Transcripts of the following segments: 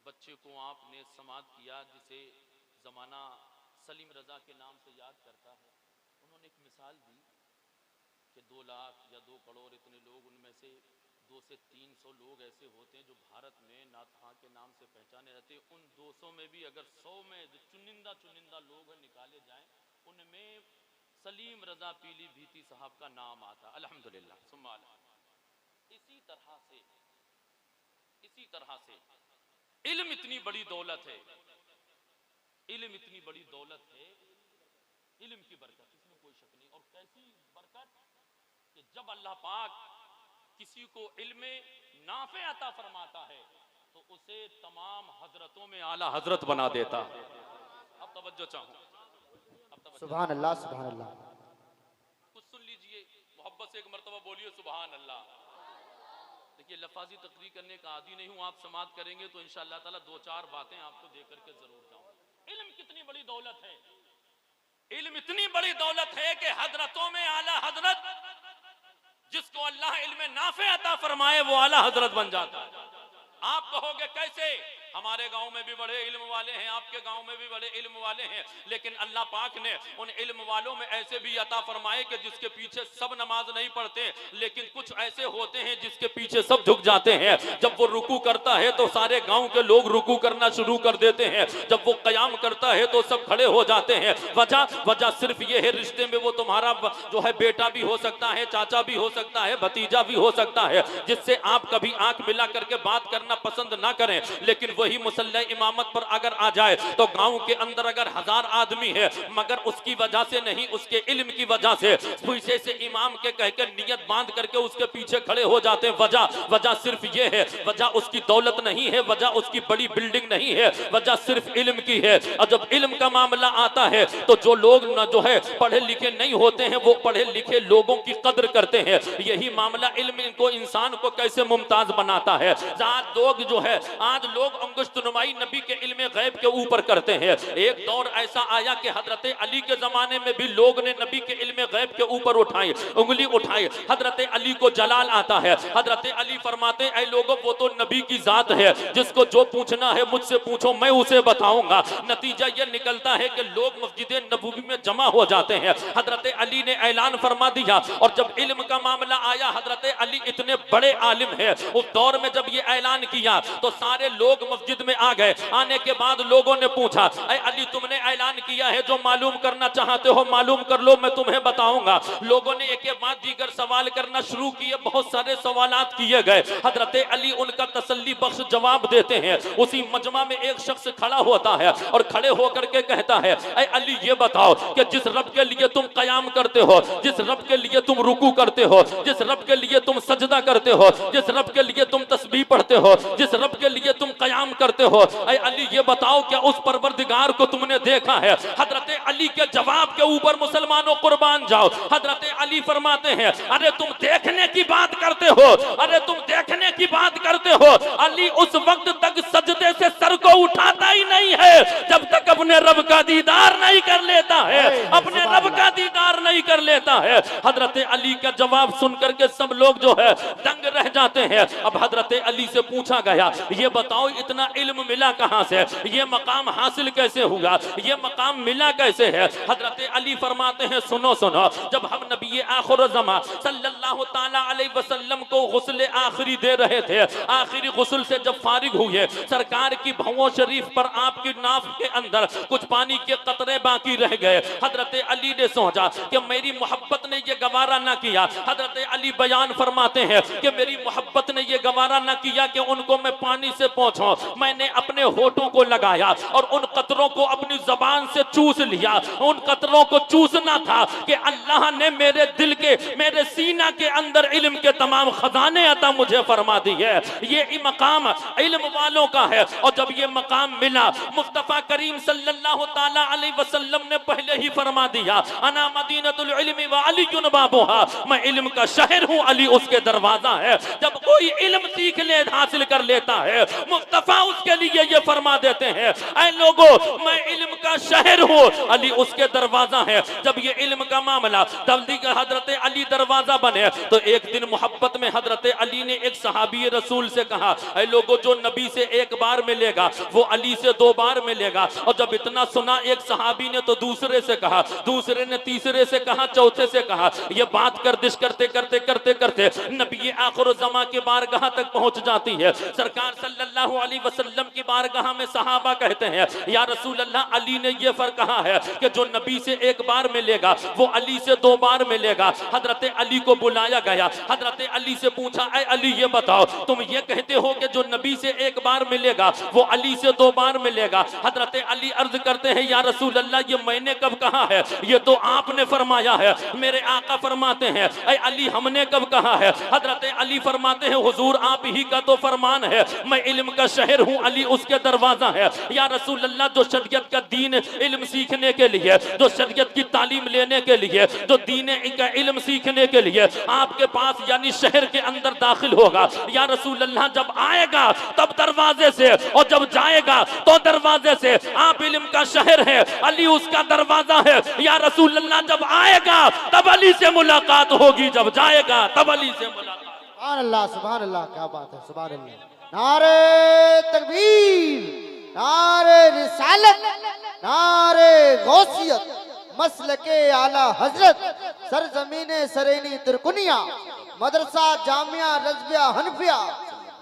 बच्चे को आपने समात किया जिसे ज़माना सलीम रज़ा के नाम से याद करता है। उन्होंने एक मिसाल दी कि 2 लाख या 2 करोड़ इतने लोग, उनमें से 200 से 300 लोग ऐसे होते हैं जो भारत में नाथ खां के नाम से पहचाने जाते हैं। उन 200 में भी अगर 100 में जो चुनिंदा लोग निकाले जाएं, उनमें सलीम रज़ा पीलीभीती साहब का नाम आता। अल्हम्दुलिल्लाह सुम्मा अल्हम्दुलिल्लाह। इसी तरह से इल्म इतनी बड़ी दौलत है, इल्म इतनी बड़ी दौलत है, इल्म की बरकत, इसमें कोई शक नहीं। और कैसी बरकत कि जब अल्लाह पाक किसी को इल्म नाफे अता फरमाता है तो उसे तमाम हजरतों में आला हजरत बना देता है। अब तवज्जो चाहूं, सुभान अल्लाह सुभान अल्लाह। कुछ सुन लीजिए, मोहब्बत से एक मर्तबा बोलिए सुभान अल्लाह। देखिए, लफाजी तकरीर करने का आदी नहीं हूं, आप समात करेंगे तो इंशाअल्लाह ताला 2-4 बातें आपको दे करके जरूर जाऊंगा। इल्म कितनी बड़ी दौलत है, इल्म इतनी बड़ी दौलत है कि हजरतों में आला हजरत, जिसको अल्लाह इल्म नाफे अता फरमाए वो आला हजरत बन जाता है। आप कहोगे कैसे? हमारे गांव में भी बड़े इल्म वाले हैं, आपके गांव में भी बड़े इल्म वाले हैं, लेकिन अल्लाह पाक ने उन इल्म वालों में ऐसे भी अता फरमाए कि जिसके पीछे सब नमाज नहीं पढ़ते, लेकिन कुछ ऐसे होते हैं जिसके पीछे सब झुक जाते हैं। जब वो रुकू करता है तो सारे गांव के लोग रुकू करना शुरू कर देते हैं, जब वो कयाम करता है तो सब खड़े हो जाते हैं। वजह सिर्फ ये है, रिश्ते में वो तुम्हारा जो है बेटा भी हो सकता है, चाचा भी हो सकता है, भतीजा भी हो सकता है, जिससे आप कभी आंख मिला करके बात करना पसंद ना करें, लेकिन वही मुसल्ला इमामत पर अगर आ जाए तो गांव के अंदर अगर 1000 आदमी है, मगर उसकी वजह से नहीं, उसके इल्म की वजह से पीछे से इमाम के कह के नियत बांध करके उसके पीछे खड़े हो जाते हैं। वजह सिर्फ ये है, वजह उसकी दौलत नहीं है, वजह उसकी बड़ी बिल्डिंग नहीं है, वजह सिर्फ इल्म की है। और जब इल्म का मामला आता है तो जो लोग न जो है पढ़े लिखे नहीं होते हैं, वो पढ़े लिखे लोगों की कद्र करते हैं। यही मामला इल्म को, इंसान को कैसे मुमताज बनाता है। आज लोग अंगुश्तनुमाई नबी के इल्म गैब के ऊपर करते हैं। एक दौर ऐसा आया कि हजरत अली के जमाने में भी लोग ने नबी के इल्म गैब के ऊपर उंगली उठाई। हजरत अली को जलाल आता है, हजरत अली फरमाते ऐ लोगों, वो तो नबी की जात है, जिसको जो पूछना है मुझसे पूछो, मैं उसे बताऊंगा। नतीजा यह निकलता है कि लोग मस्जिद नबवी में जमा हो जाते हैं। हजरत अली ने ऐलान फरमा दिया, और जब इल्म का मामला आया, हजरत अली इतने बड़े आलिम है, उस दौर में जब ये ऐलान किया तो सारे लोग मस्जिद में आ गए। आने के बाद लोगों ने पूछा, ऐ अली तुमने ऐलान किया है, जो मालूम करना चाहते हो मालूम कर लो, मैं तुम्हें बताऊंगा। लोगों ने एक के बाद दीगर सवाल करना शुरू किए, बहुत सारे सवालात किए गए। हजरत अली उनका तसल्ली बख्श जवाब देते हैं। उसी मजमा में एक शख्स खड़ा होता है और खड़े होकर के कहता है, ऐ अली ये बताओ कि जिस रब के लिए तुम कयाम करते हो, जिस रब के लिए तुम रुकू करते हो, जिस रब के लिए तुम सजदा करते हो, जिस रब के लिए तुम तस्बीह पढ़ते हो, जिस रब के लिए तुम कयाम करते हो, ऐ अली ये बताओ क्या उस परवरदिगार को तुमने देखा है? हजरत अली के जवाब के ऊपर मुसलमानों कुर्बान जाओ। हजरत अली फरमाते हैं, अरे तुम देखने की बात करते हो, अरे तुम देखने की बात करते हो। अली उस वक्त तक सजदे से सर को उठाता ही नहीं है जब तक अपने रब का दीदार नहीं कर लेता है, अपने रब का दीदार नहीं कर लेता है। हजरत अली का जवाब सुन करके सब लोग जो है दंग रह जाते हैं। अब हजरत अली से पूछा गया, ये बताओ इतना इल्म मिला कहां से, ये मकाम हासिल कैसे हुआ, ये मकाम मिला कैसे है? हजरत अली फरमाते हैं, सुनो सुनो, जब हम नबी आखिर ज़मा सल्लल्लाहु ताला अलैहि वसल्लम को गुस्ल आखिरी दे रहे थे, आखिरी गुस्ल से जब फारिग हुए, सरकार की भौं शरीफ पर आपकी नाफ के अंदर कुछ पानी के कतरे बाकी रह गए। हजरत अली ने सोचा कि मेरी मोहब्बत ने ये गवारा ना किया। हजरत अली बयान फरमाते हैं कि मेरी मोहब्बत ने ये गवारा ना किया कि उनको मैं पानी से पहुंचाऊं। मैंने अपने होठों को लगाया और उन कतरों को अपनी जबान से चूस लिया। उन कतरों को चूसना था कि अल्लाह ने मेरे दिल के, मेरे सीना के अंदर इल्म के तमाम खजाने अता मुझे फरमा दी है। ये मकाम इल्म वालों का है। और जब ये मकाम मिला, मुस्तफा करीम सल्लल्लाहु सल्लल्लाहु ताला अलैहि वसल्लम ने पहले ही फरमा दिया, अना मदीनतुल इल्मी व अलीयुन बाबुहा, मैं इल्म का शहर हूँ, अली उसके दरवाजा है। जब कोई इल्म सीख ले, हासिल कर लेता है, मुस्तफा उसके लिए ये फरमा देते हैं, ऐ लोगों मैं इल्म का शहर हूँ, अली उसके दरवाजा है। जब ये इल्म का मामला तब्दील का हजरत अली दरवाजा बने, तो एक दिन मोहब्बत में हजरत अली ने एक सहाबी रसूल से कहा, ऐ लोगों जो नबी से एक बार मिलेगा वो अली से 2 बार मिलेगा। और जब इतना सुना एक सहाबी ने तो दूसरे से कहा, दूसरे ने तीसरे से कहा, चौथे से कहा। ये बात गर्दिश करते करते करते करते नबी आखिर ज़मा के बारगाह तक पहुंच जाती है। सरकार सल्लल्लाहु अलैहि वसल्लम की बारगाह में सहाबा कहते हैं, या रसूल अल्लाह, अली ने ये फर्क कहा है कि जो नबी से एक बार मिलेगा वो अली से 2 बार मिलेगा। हजरत अली को बुलाया गया, हजरत अली से पूछा, ऐ अली ये बताओ तुम ये कहते हो कि जो नबी से एक बार मिलेगा वो अली से 2 बार मिलेगा। हजरत अली अर्ज करते हैं, या रसूल अल्लाह, ये मैंने कब कहा है, ये तो आपने फरमाया है। मेरे आका फरमाते हैं, ऐ अली हमने कब कहा है। हजरत अली फरमाते हैं, हुजूर आप ही का तो फरमान है, मैं इल्म का शहर हूँ, अली उसके दरवाजा है। या रसूल अल्लाह, जो शरीयत का दीन इल्म सीखने के लिए, जो शरीयत की तालीम लेने के लिए, जो दीन का इल्म सीखने के लिए आपके पास यानी शहर के अंदर दाखिल होगा, या रसूल अल्लाह जब आएगा तब दरवाजे से, और जब जाएगा तो दरवाजे से। आप इल्म का शहर है, अली उसका दरवाजा है। या रसूल अल्लाह जब आएगा तब अली से मुलाकात होगी, जब जाएगा तब अली से मुलाकात। सुभान अल्लाह, सुभान अल्लाह, क्या बात है, सुभान अल्लाह। नारे तकबीर, नारे रिसालत, नारे गौसियत, मसलके आला हजरत, सरजमीने सरेनी तुर्कुनिया, मदरसा जामिया रज़विया हनफिया,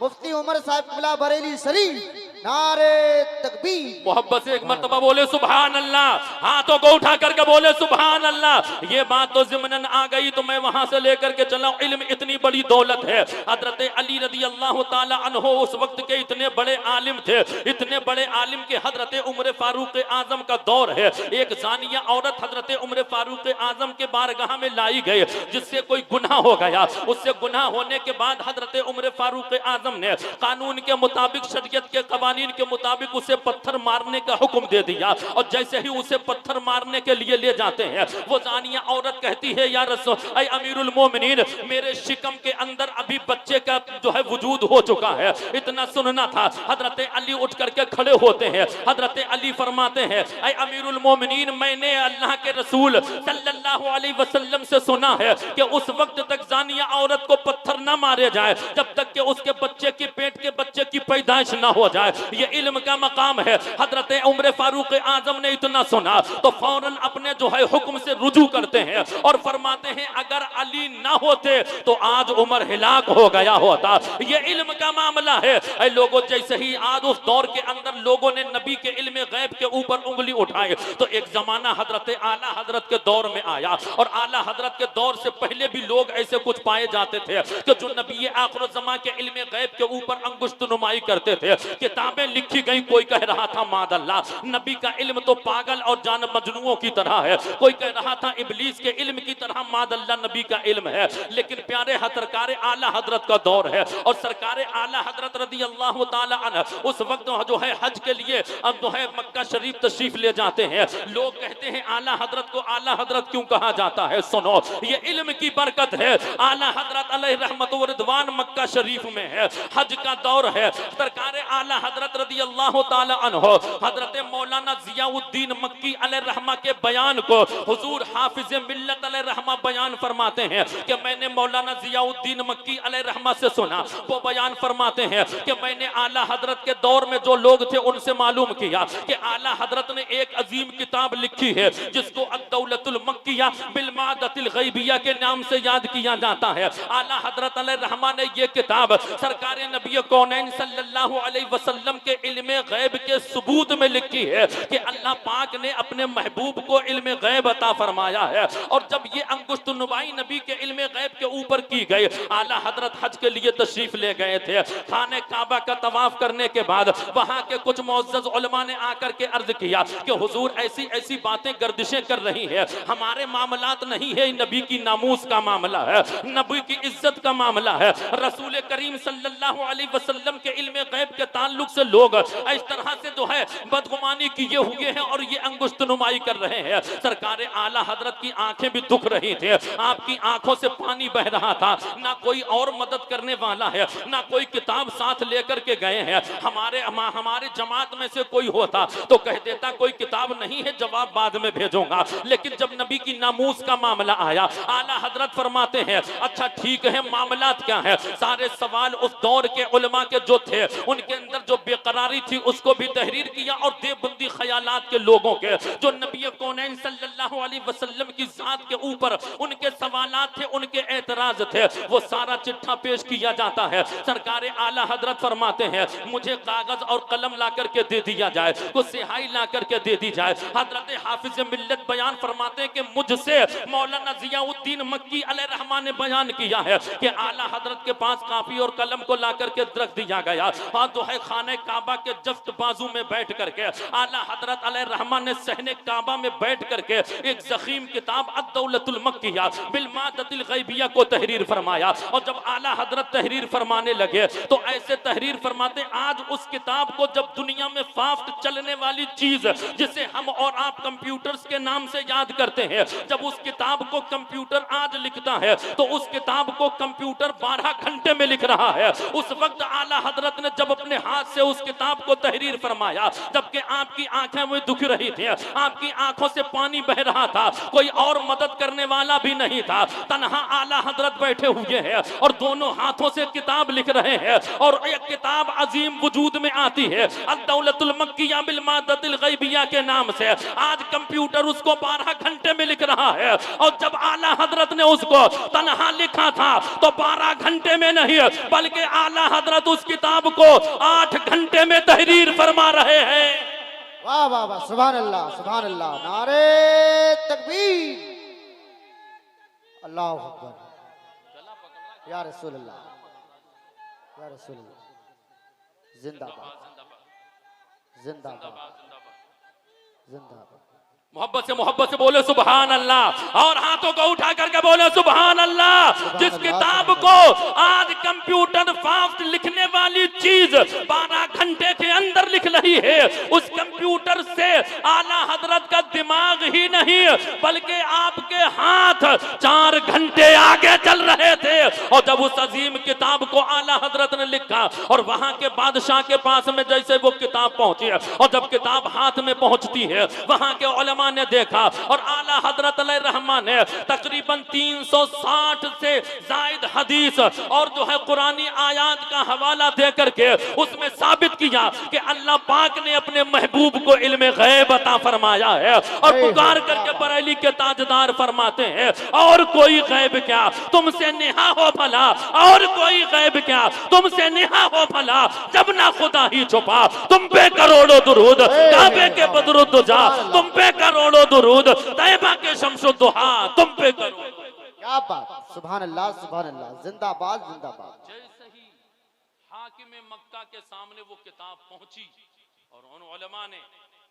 मुफ्ती उमर साहब किबला बरेली शरीफ। नारे तकबीर। मोहब्बत से एक मर्तबा बोले सुभान अल्लाह, हाथों को उठा करके बोले सुभान अल्लाह। ये बात तो ज़िमनन आ गई तो मैं वहां से लेकर के चला। इल्म इतनी बड़ी दौलत है। हजरत अली रज़ी अल्लाह ताला अन्हो उस वक्त के इतने बड़े आलिम थे, इतने बड़े आलिम के हजरत उमर फारूक आजम का दौर है। एक जानिया औरत हजरत उमर फारूक आजम के बारगाह में लाई गई, जिससे कोई गुनाह हो गया। उससे गुनाह होने के बाद हजरत उमर फारूक आजम ने कानून के मुताबिक, शरीयत के कवानीन के मुताबिक उसे पत्थर मारने का हुक्म दे दिया। और जैसे ही उसे पत्थर मारने के लिए ले जाते हैं, वो जानिया औरत कहती है, या रसूल, ऐ अमीरुल मोमिनीन, मेरे शिकम के अंदर अभी बच्चे का जो है वजूद हो चुका है। इतना सुनना था। हजरत अली उठ करके खड़े होते हैं। हजरत अली फरमाते हैं, ऐ अमीरुल मोमिनीन, मैंने अल्लाह के रसूल सल्लल्लाहु अलैहि वसल्लम से सुना है कि उस वक्त तक जानिया औरत को पत्थर न मारे जाए जब तक कि उसके बच्चे की पेट के बच्चे की पैदाइश ना हो जाए। ये इल्म का मकाम है। हजरत उमर फारूक आजम ने इतना सुना तो फौरन अपने जो है हुक्म से रुजू करते हैं और फरमाते हैं, अगर अली ना होते तो आज उमर हिलाक हो गया होता। ये इल्म का मामला है। ऐ लोगों, जैसे ही आज उस दौर के अंदर लोगों ने नबी के इल्म गैब के ऊपर उंगली उठाई, तो एक जमाना हजरत आला हजरत के दौर में आया। और आला हजरत के दौर से पहले भी लोग ऐसे कुछ पाए जाते थे कि जो नबी आखिर ज़मा के इल्म गैब के ऊपर अंगुश्त नुमाई करते थे। किताबें लिखी गई, कोई कह रहा था मादल्ला नबी का इल्म तो पागल और जान मजनुओं की तरह है। कोई कह रहा था इबलीस के इल्म की तरह मादल्ला नबी का इल्म है। लेकिन प्यारे सरकार आला हजरत का दौर है। और सरकार आला हजरत रज़ी अल्लाह ताला अन्हु उस वक्त जो है हज के लिए अब जो है मक्का शरीफ तशरीफ ले जाते हैं। लोग कहते हैं आला हजरत को आला हजरत क्यों कहा जाता है? सुनो, ये इल्म की बरकत है। आला हजरत अलैहि रहमत व रिदवान मक्का शरीफ में है, हज का दौर है। सरकार आला हजरत रज़ी अल्लाह ताला अन्हु हजरत मौलाना जियाउद्दीन मक्की अलैहि रहमा के बयान को हुजूर हाफिज मिल्लत अलैहि रहमा बयान फरमाते हैं कि मैंने मौलाना जियाउद्दीन मक्की अलैहि रहमा से सुना। वो बयान फरमाते हैं कि मैंने आला हजरत के दौर में जो लोग थे उनसे मालूम किया कि आला हजरत ने एक अजीम किताब लिखी है जिसको अद-दौलतुल मक्किया बिल मादतिल गैबिया के नाम से याद किया जाता है। आला हजरत अलैहि रहमा ने ये किताब सरकार नबी कौनैन सल्लल्लाहु अलैहि वसल्लम के इल्म गैब के सबूत में लिखी है कि अल्लाह पाक ने अपने महबूब को इल्म गैब अता फरमाया है। और जब ये अंगुश्त नुमाई नबी के इल्म गैब के ऊपर की गई, आला हजरत हज के लिए तशरीफ ले गए थे। खाने काबा का तवाफ करने के बाद वहां के कुछ मुअज़्ज़ज़ उलमा ने आकर के अर्ज किया कि हुजूर ऐसी ऐसी बातें गर्दिशें कर रही है, हमारे मामलात नहीं है, नबी की नामूस का मामला है, नबी की इज्जत का मामला है। रसूल करीम सल्लल्लाहु अलैहि वसल्लम के इल्म गैब के ताल्लुक से लोग इस तरह से जो है बदगुमानी कुर्बानी किए हुए हैं और ये अंगुष्ठ नुमाई कर रहे हैं। सरकार आला हजरत की आंखें भी दुख रही थी, आपकी आंखों से पानी बह रहा था। ना कोई और मदद करने वाला है, ना कोई किताब साथ लेकर के गए हैं। हमारे जमात में से कोई होता तो कह देता कोई किताब नहीं है, जवाब बाद में भेजूंगा। लेकिन जब नबी की नामूस का मामला आया, आला हजरत फरमाते हैं अच्छा ठीक है, मामलात क्या है? सारे सवाल उस दौर के उलमा के जो थे उनके अंदर जो बेकरारी थी उसको भी तहरीर किया, और देवबंदी ख्यालात के लोगों के जो नबी कौनैन सल्लल्लाहु अलैहि वसल्लम की जात के ऊपर उनके सवालात थे, उनके एतराज थे, वो सारा चिट्ठा पेश किया जाता है। सरकार आला हजरत फरमाते हैं मुझे कागज और कलम ला करके दे दिया जाए, कुछ सिहाई ला करके दे दी जाए। हजरत हाफिज मिल्लत बयान फरमाते हैं कि मुझसे मौलाना जियाउद्दीन मक्की अलैहिर्रहमान ने बयान किया है कि आला हजरत के पास काफी और कलम को ला करके रख दिया गया, और जो है खाने काबा के जफ्त बाजू में बैठ करके आला हजरत अलैहिर्रहमान ने सहने काबा में बैठ करके एक ज़ख़ीम किताब अद-दौलतुल मक्किया बिल मादतिल गैबिया को तहरीर फरमाया। और जब आला हजरत तहरीर फरमाने लगे तो ऐसे तहरीर फरमाते आज उस किताब को जब दुनिया में फास्ट चलने वाली चीज जिसे हम और आप कंप्यूटर्स के नाम से याद करते हैं, जब उस किताब को कंप्यूटर आज लिखता है तो उस किताब को कंप्यूटर 12 घंटे में लिख रहा है। उस वक्त आला हजरत ने जब अपने हाथ से उस किताब को तहरीर फरमाया, जबकि आपकी आंखें में दुख रही थी, आपकी आंखों से पानी बह रहा था, कोई और मदद करने वाला भी नहीं था, तन्हा आला हजरत बैठे हुए हैं और दोनों हाथों से किताब लिख रहे हैं, और एक किताब अजीम वजूद में आती है अद-दौलतुल मक्किया बिल मादतिल गैबिया के नाम से। आज कंप्यूटर उसको 12 घंटे में लिख रहा है, और जब आला हजरत ने उसको तन्हा लिखा था तो 12 घंटे में नहीं बल्कि आला हजरत उस किताब को 8 घंटे में तहरीर फरमा रहे हैं। वाह वाह वाह, सुभान अल्लाह सुभान अल्लाह, नारे तकबीर, अल्लाह अकबर, या रसूल अल्लाह, या रसूल अल्लाह, जिंदाबाद जिंदाबाद जिंदाबाद। मोहब्बत से बोले सुभान अल्लाह, और हाथों को उठा करके बोले सुभान अल्लाह। जिस किताब को आज कंप्यूटर फास्ट लिखने वाली चीज 12 घंटे के अंदर लिख रही है, उस कंप्यूटर से आला हजरत का दिमाग ही नहीं बल्कि आपके हाथ 4 घंटे आगे चल रहे थे। और जब उस अजीम किताब को आला हजरत ने लिखा और वहां के बादशाह के पास में जैसे वो किताब पहुंची, और जब किताब हाथ में पहुंचती है वहां के उलमा ने देखा और आला हजरत अलैहिर्रहमान ने तकरीबन 360 से जायद हदीस और जो है कुरानी आयात का हवाला दे करके उसमें साबित किया कि अल्लाह पाक ने अपने महबूब को इल्मे गैब अता फरमाया है। और पुकार करके बरेली के ताजदार फरमाते हैं और कोई गैब क्या तुमसे नेहा हो भला, और कोई गैब क्या तुमसे नेहा हो भला, जब ना खुदा ही छुपा तुम पे करोड़ों दुरूद, काबे के बदरुद्दुजा तुम पे करोड़ों दुरूद, तैयबा के शम्सुद्दुहा तुम पे करो। क्या बात, सुभान अल्लाह जिंदाबाद जिंदाबाद। जैसे ही हाकिम मक्का के सामने वो किताब पहुंची और उन उलमा ने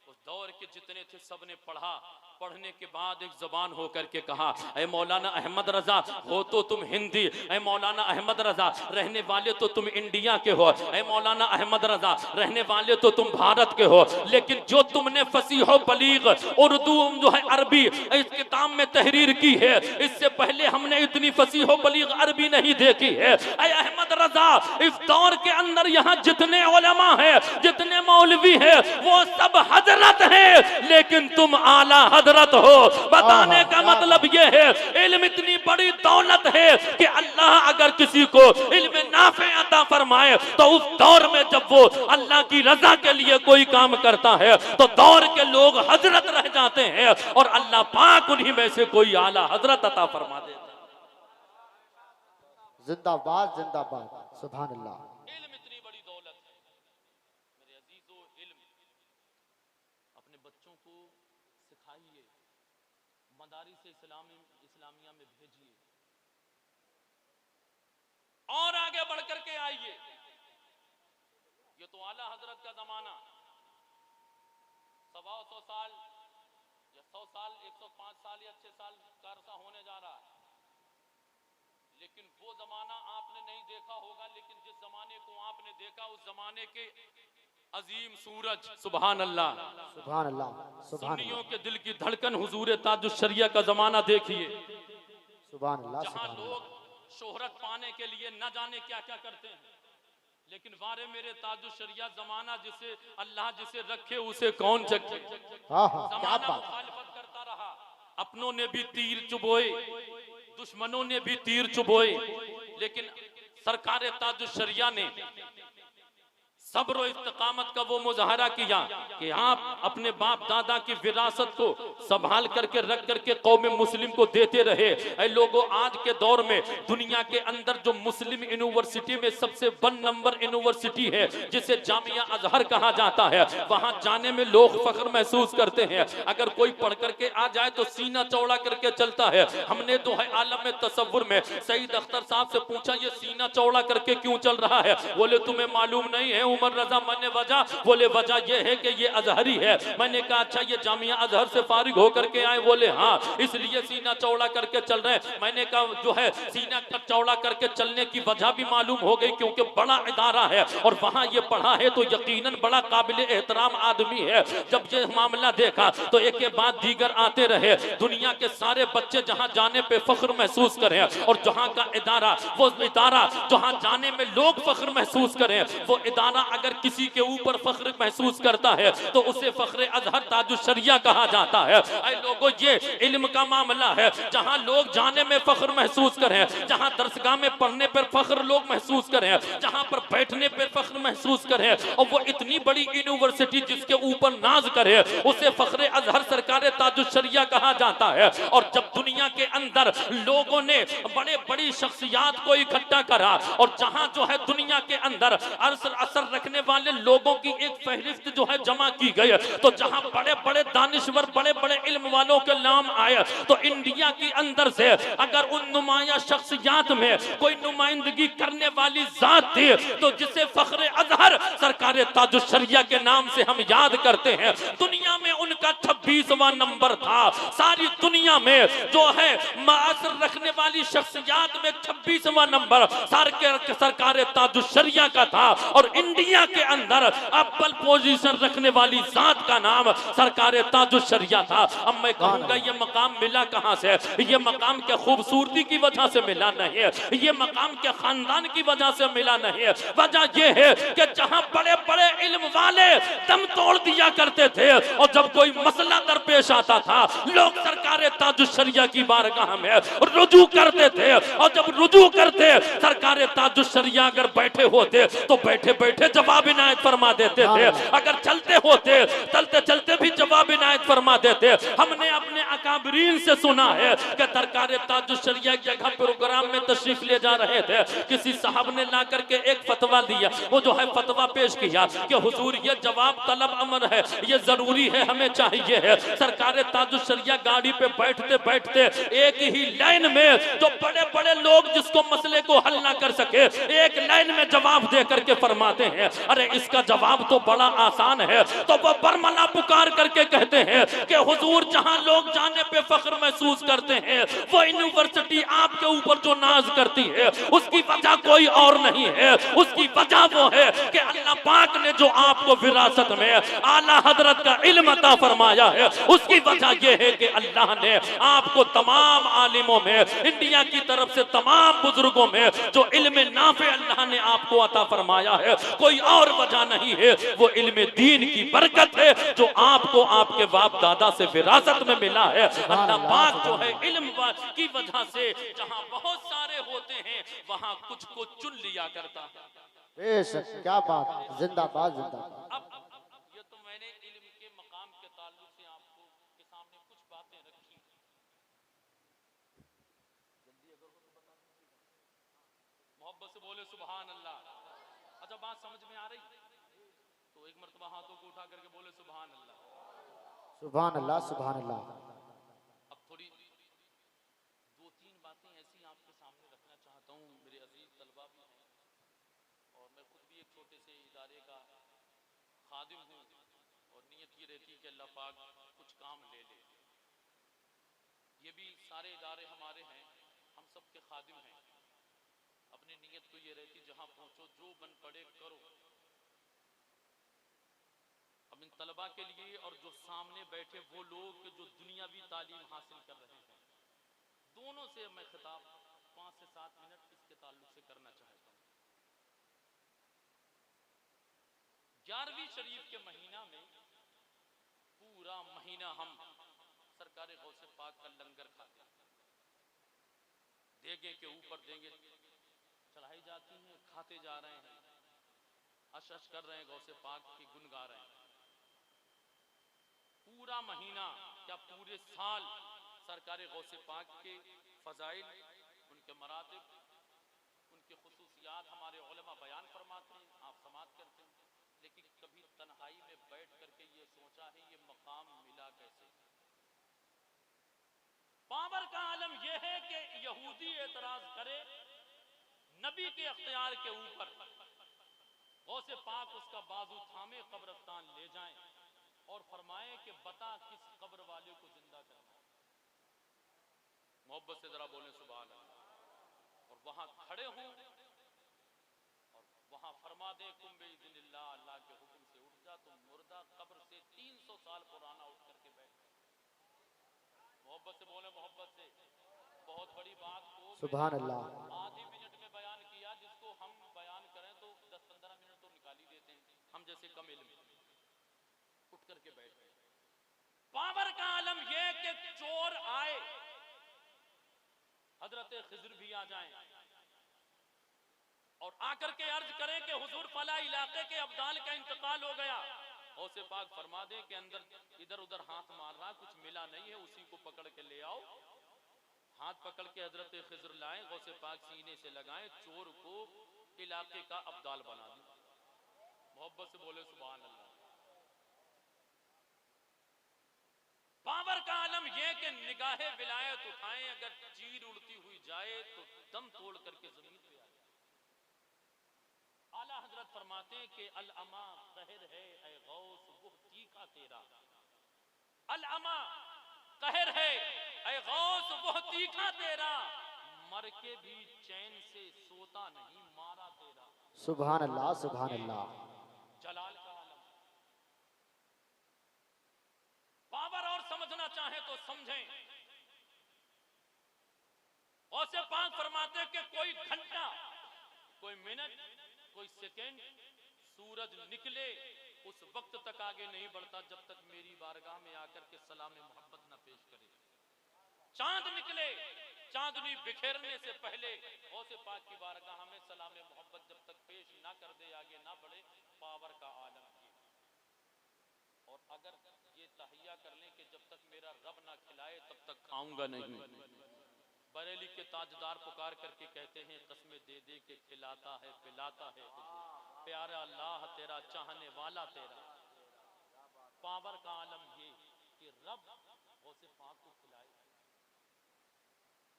उस दौर के जितने थे सबने पढ़ा, पढ़ने के बाद एक जबान होकर के कहा ऐ मौलाना अहमद रजा हो तो तुम हिंदी, ऐ मौलाना अहमद रजा रहने वाले तो तुम इंडिया के हो, ऐ मौलाना अहमद रजा रहने वाले तो तुम भारत के हो, लेकिन जो तुमने फसीह बलीग उर्दू जो है अरबी इस किताब में तहरीर की है, इससे पहले हमने इतनी फसीह बलीग अरबी नहीं देखी है। ऐ अहमद रजा इस दौर के अंदर यहाँ जितने उलमा है, जितने मौलवी है, वो सब हजरत है, लेकिन तुम आला हजरत हो। बताने का मतलब यह है इल्म इतनी बड़ी दौलत है कि अल्लाह अगर किसी को इल्म नाफे अता फरमाए तो उस दौर में जब वो अल्लाह की रजा के लिए कोई काम करता है तो दौर के लोग हजरत रह जाते हैं और अल्लाह पाक उन्हीं में से कोई आला हजरत अता फरमा देता। जिंदाबाद जिंदाबाद, सुभान अल्लाह। इल्म इतनी बड़ी दौलत है मेरे अजीजों, इल्म अपने बच्चों को सिखाइए, मदारिस इस्लामिया में भेजिए और आगे बढ़ करके आइए। ये तो आला हजरत का जमाना 100 साल या 100 साल 105 साल या 6 साल का अरसा होने जा रहा है, लेकिन वो जमाना आपने नहीं देखा होगा, लेकिन जिस जमाने को आपने देखा उस जमाने के अजीम सूरज, सुभान अल्लाह। सुभान अल्लाह, सुभान सुन्नियों अल्लाह, के दिल की धड़कन हुजूर ताजुश शरिया का जमाना देखिए, सुभान अल्लाह, जहां सुभान लोग अल्लाह। शोहरत पाने के लिए न जाने क्या क्या करते हैं, लेकिन वारे मेरे ताजुश शरिया जमाना जिसे अल्लाह जिसे रखे उसे कौन चखे। हाँ हाँ, क्या जमाना बात। मुखालिफत करता रहा, अपनों ने भी तीर चुबोए, दुश्मनों ने भी तीर चुबोए, लेकिन सरकार ताजुश शरिया ने सब्र और इस्तिकामत का वो मुजाहरा किया कि आप अपने बाप दादा की विरासत को संभाल करके रख करके कौम मुस्लिम को देते रहे। ऐ लोगों, आज के दौर में दुनिया के अंदर जो मुस्लिम यूनिवर्सिटी में सबसे 1 नंबर यूनिवर्सिटी है जिसे जामिया अजहर कहा जाता है, वहां जाने में लोग फख्र महसूस करते हैं। अगर कोई पढ़ करके आ जाए तो सीना चौड़ा करके चलता है। हमने तो है आलम में तसव्वुर में सईद अख्तर साहब से पूछा, ये सीना चौड़ा करके क्यों चल रहा है? बोले तुम्हें मालूम नहीं है उमर रजा? मैंने वजह, बोले वजह ये है कि ये अजहरी है। मैंने कहा अच्छा ये जामिया अजहर से फारिग होकर के आए? बोले हाँ, इसलिए सीना चौड़ा करके चल रहे हैं। मैंने कहा जो है सीना चौड़ा करके चलने की वजह भी मालूम हो गई, क्योंकि बड़ा इदारा है और वहां ये पढ़ा है तो यकीनन बड़ा काबिल एहतराम आदमी है। जब ये मामला देखा तो एक के बाद दीगर आते रहे। दुनिया के सारे बच्चे जहां जाने पे फख्र महसूस करें और जहां का इदारा, वो इदारा जहां जाने में लोग फख्र महसूस करें, वो इदारा अगर किसी के ऊपर फख्र महसूस करता है तो उसे फख्र अजहर ताजुश शरिया कहा जाता है। ऐ लोगों, ये इल्म का मामला है, जहां लोग जाने में फख्र महसूस करें, जहां दरसगाह में पढ़ने पर फख्र लोग महसूस करें, जहां पर बैठने पर फख्र महसूस करें, और वो इतनी बड़ी यूनिवर्सिटी जिसके ऊपर नाज करे उसे फख्र अजहर सरकार ताजुश शरिया कहा जाता है। और जब दुनिया के अंदर लोगों ने बड़े बड़ी शख्सियात को इकट्ठा करा और जहां जो है दुनिया के अंदर असर रखने वाले लोगों की एक फहरिस्त जो है जमा की गई, तो जहां बड़े बड़े दानिश्वर, बड़े बड़े इल्म वालों के नाम आए, तो इंडिया के अंदर से अगर उन नुमाया शख्सियात में कोई नुमाइंदगी करने वाली जात थी तो जिसे फख्र अजहर सरकार ताजुश शरिया के नाम से हम याद करते हैं, दुनिया में उनका 26वां नंबर था। सारी दुनिया में जो है मासर रखने वाली शख्सियात में 26वां नंबर सरकार ताजुश शरिया का था। और इंडिया के अंदर अव्वल पोजीशन रखने वाली जात का नाम सरकार ताजुश शरिया था। अब मैं कहूंगा ये मकाम मिला कहां से? ये मकाम के खूबसूरती की वजह से मिला नहीं है, ये मकाम के खानदान की वजह से मिला नहीं है। वजह ये है कि जहां बड़े बड़े इल्म वाले दम तोड़ दिया करते थे और जब कोई मसला दरपेश आता था लोग सरकार ताजुश शरिया की बारगाह में रुजू करते थे, और जब रुजू करते सरकार ताजुश शरिया अगर बैठे होते तो बैठे बैठे जवाब इनायत फरमा देते थे, अगर चलते होते चलते चलते भी जवाब इनायत फरमा देते। हमने अपने अकाबरीन से सुना है कि सरकार ताजुश शरिया की जगह प्रोग्राम में तशरीफ ले जा रहे थे, किसी साहब ने ला करके एक फतवा दिया, वो जो है फतवा पेश किया कि हुजूर ये जवाब तलब अमर है, ये जरूरी है, हमें चाहिए है। सरकार ताजुश शरिया गाड़ी पे बैठते बैठते एक ही लाइन में जो बड़े बड़े लोग जिसको मसले को हल ना कर सके एक लाइन में जवाब दे करके फरमाते हैं, अरे इसका जवाब तो बड़ा आसान है। तो वो बरमला पुकार करके कहते हैं कि हुजूर जहां लोग जाने पे फख्र महसूस करते हैं वो यूनिवर्सिटी आपके ऊपर जो नाज करती है उसकी वजह कोई और नहीं है, उसकी वजह वो है कि अल्लाह पाक ने जो आपको विरासत में आला हजरत का इल्म अता फरमाया है, उसकी वजह ये है कि अल्लाह ने आपको तमाम आलिमों में, इंडिया की तरफ से तमाम बुजुर्गों में जो इल्म नाफे अल्लाह ने आपको अता फरमाया है, कोई और वजह नहीं है। वो इल्म दीन की बरकत है जो आपको आपके बाप दादा से विरासत में मिला है। अल्लाह पाक जो है इल्म की वजह से जहां बहुत सारे होते हैं वहां कुछ को चुन लिया करता है। बेशक, क्या बात, जिंदाबाद जिंदाबाद। अब ये तो मैंने इल्म के मकाम के ताल्लुक से आपको के सामने कुछ बातें रखी, जल्दी अगर हो तो बता दीजिए, मोहब्बत से बोले सुभान अल्लाह। अच्छा, बात समझ में आ रही तो एक मर्तबा हाथों को उठा करके बोले सुभान अल्लाह। सुभान अल्लाह, सुभान अल्लाह। अब थोड़ी 2-3 बातें ऐसी आपके सामने रखना चाहता हूँ, मेरे अजीज तलबा भी हैं और मैं खुद भी एक छोटे से इदारे का खादिम हूँ, और नीयत ये रहती है कि अल्लाह पाक कुछ काम ले ले। ये भी सारे इदारे हमारे हैं, हम सब के खादिम हैं। अपनी नीयत तो ये रहती जहां पहुंचो जो बन पड़े करो, तलबा के लिए और जो सामने बैठे वो लोग जो दुनियावी तालीम हासिल कर रहे हैं, दोनों से मैं खिताब 5 से 7 मिनट इसके ताल्लुक से करना चाहता हूँ। 11वीं शरीफ के महीना में पूरा महीना हम सरकार गौसे पाक का लंगर खाते हैं। देगे के ऊपर देंगे चढ़ाई जाती हैं, खाते जा रहे हैं, अश कर रहे हैं, गौसे पाक की गुन गा रहे हैं। पूरा महीना क्या पूरे साल सरकार गौसे पाक के फजाइल, उनके मरातिब, उनकी खुसूसियात हमारे उलमा बयान फरमाते हैं, आप समात करते हैं। लेकिन कभी तन्हाई में बैठ करके ये सोचा है ये मकाम मिला कैसे? पावर का आलम यह है कि यहूदी एतराज करे नबी के अख्तियार के ऊपर, गौसे पाक उसका बाजू थामे कब्रिस्तान ले जाएं और फरमाएं कि बता किस कब्र वाले को जिंदा करना है। मोहब्बत से जरा बोले सुभान अल्लाह। और वहां खड़े हों और वहां फरमा दे कुम बिइज़्निल्लाह, अल्लाह के हुक्म से उठ जा, तुम मुर्दा कब्र से 300 साल पुराना उठ करके बैठ। मोहब्बत से बोले, मोहब्बत से। बहुत बड़ी बात को सुभान अल्लाह। आधे मिनट में बयान किया, जिसको हम बयान करें तो 10-15 मिनट तो निकाल ही देते हैं, हम जैसे कम इल्म। उठ करके बैठ गए। पावर का आलम यह कि चोर आए, हजरत खिजर भी आ जाएं और आकर के अर्ज करें कि हुजूर फला इलाके के अब्दाल का इंतकाल हो गया। गौसे पाक फरमा दें कि अंदर इधर उधर हाथ मार रहा, कुछ मिला नहीं है, उसी को पकड़ के ले आओ। हाथ पकड़ के हजरत खिजर लाएं, गौसे पाक सीने से लगाएं, चोर को इलाके का अब्दाल बना दें। मोहब्बत से बोले सुभान अल्लाह। पावर का आलम यह कि निगाहे विलायत उठाएं, अगर चीर उड़ती हुई जाए तो दम तोड़ करके जमीन पे आ जाए। आला हजरत फरमाते हैं कि अल अमा कहर है ऐ गौस वो तीखा तेरा। अल अमा कहर है ऐ गौस वो तीखा तेरा, मर के भी चैन से सोता नहीं मारा तेरा। सुभान अल्लाह, सुभान अल्लाह। जलाल का आलम। पावर और समझना चाहे तो समझें। गौसे पाक फरमाते हैं कि कोई घंटा, कोई मिनट, कोई सेकंड सूरज निकले उस वक्त तक आगे नहीं बढ़ता जब तक मेरी बारगाह में आकर के सलाम मोहब्बत न पेश करे। चांद निकले, चांदनी बिखेरने से पहले गौसे पाक की बारगाह में सलाम मोहब्बत जब तक पेश ना कर दे, आगे ना बढ़े। पावर का आलम ये। और अगर ये तहिया कर लें कि जब तक मेरा रब ना खिलाए तब तक खाऊंगा नहीं। बरेली के ताजदार पुकार करके कहते हैं कसमें दे दे के खिलाता है पिलाता है तुझे, प्यारा अल्लाह तेरा चाहने वाला तेरा। पावर का आलम ये कि रब गौसे पाक को खिलाए।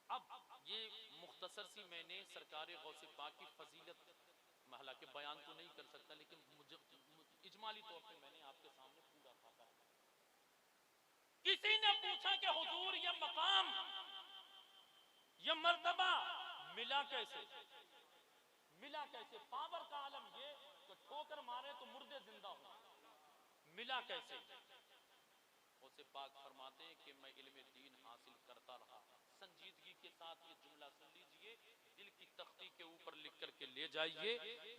अब ये मुख्तसर सी मैंने सरकार गौसे पाक की फजीलत महला के बयान तो नहीं कर सकता, लेकिन मुझे इजमाली तौर पे मैंने आपके सामने पूरा खाता है। किसी ने पूछा कि हुजूर ये मकाम, ये मर्तबा मिला कैसे? मिला कैसे? पावर का आलम ये कि ठोकर मारे तो मुर्दे जिंदा हो। मिला कैसे? उसे पाक फरमाते हैं कि मैं इल्म दीन हासिल करता रहा। संजीदगी के साथ ये जुमला सुन लीजिए, दिल की तख्ती के ऊपर लिख करके ले जाइए।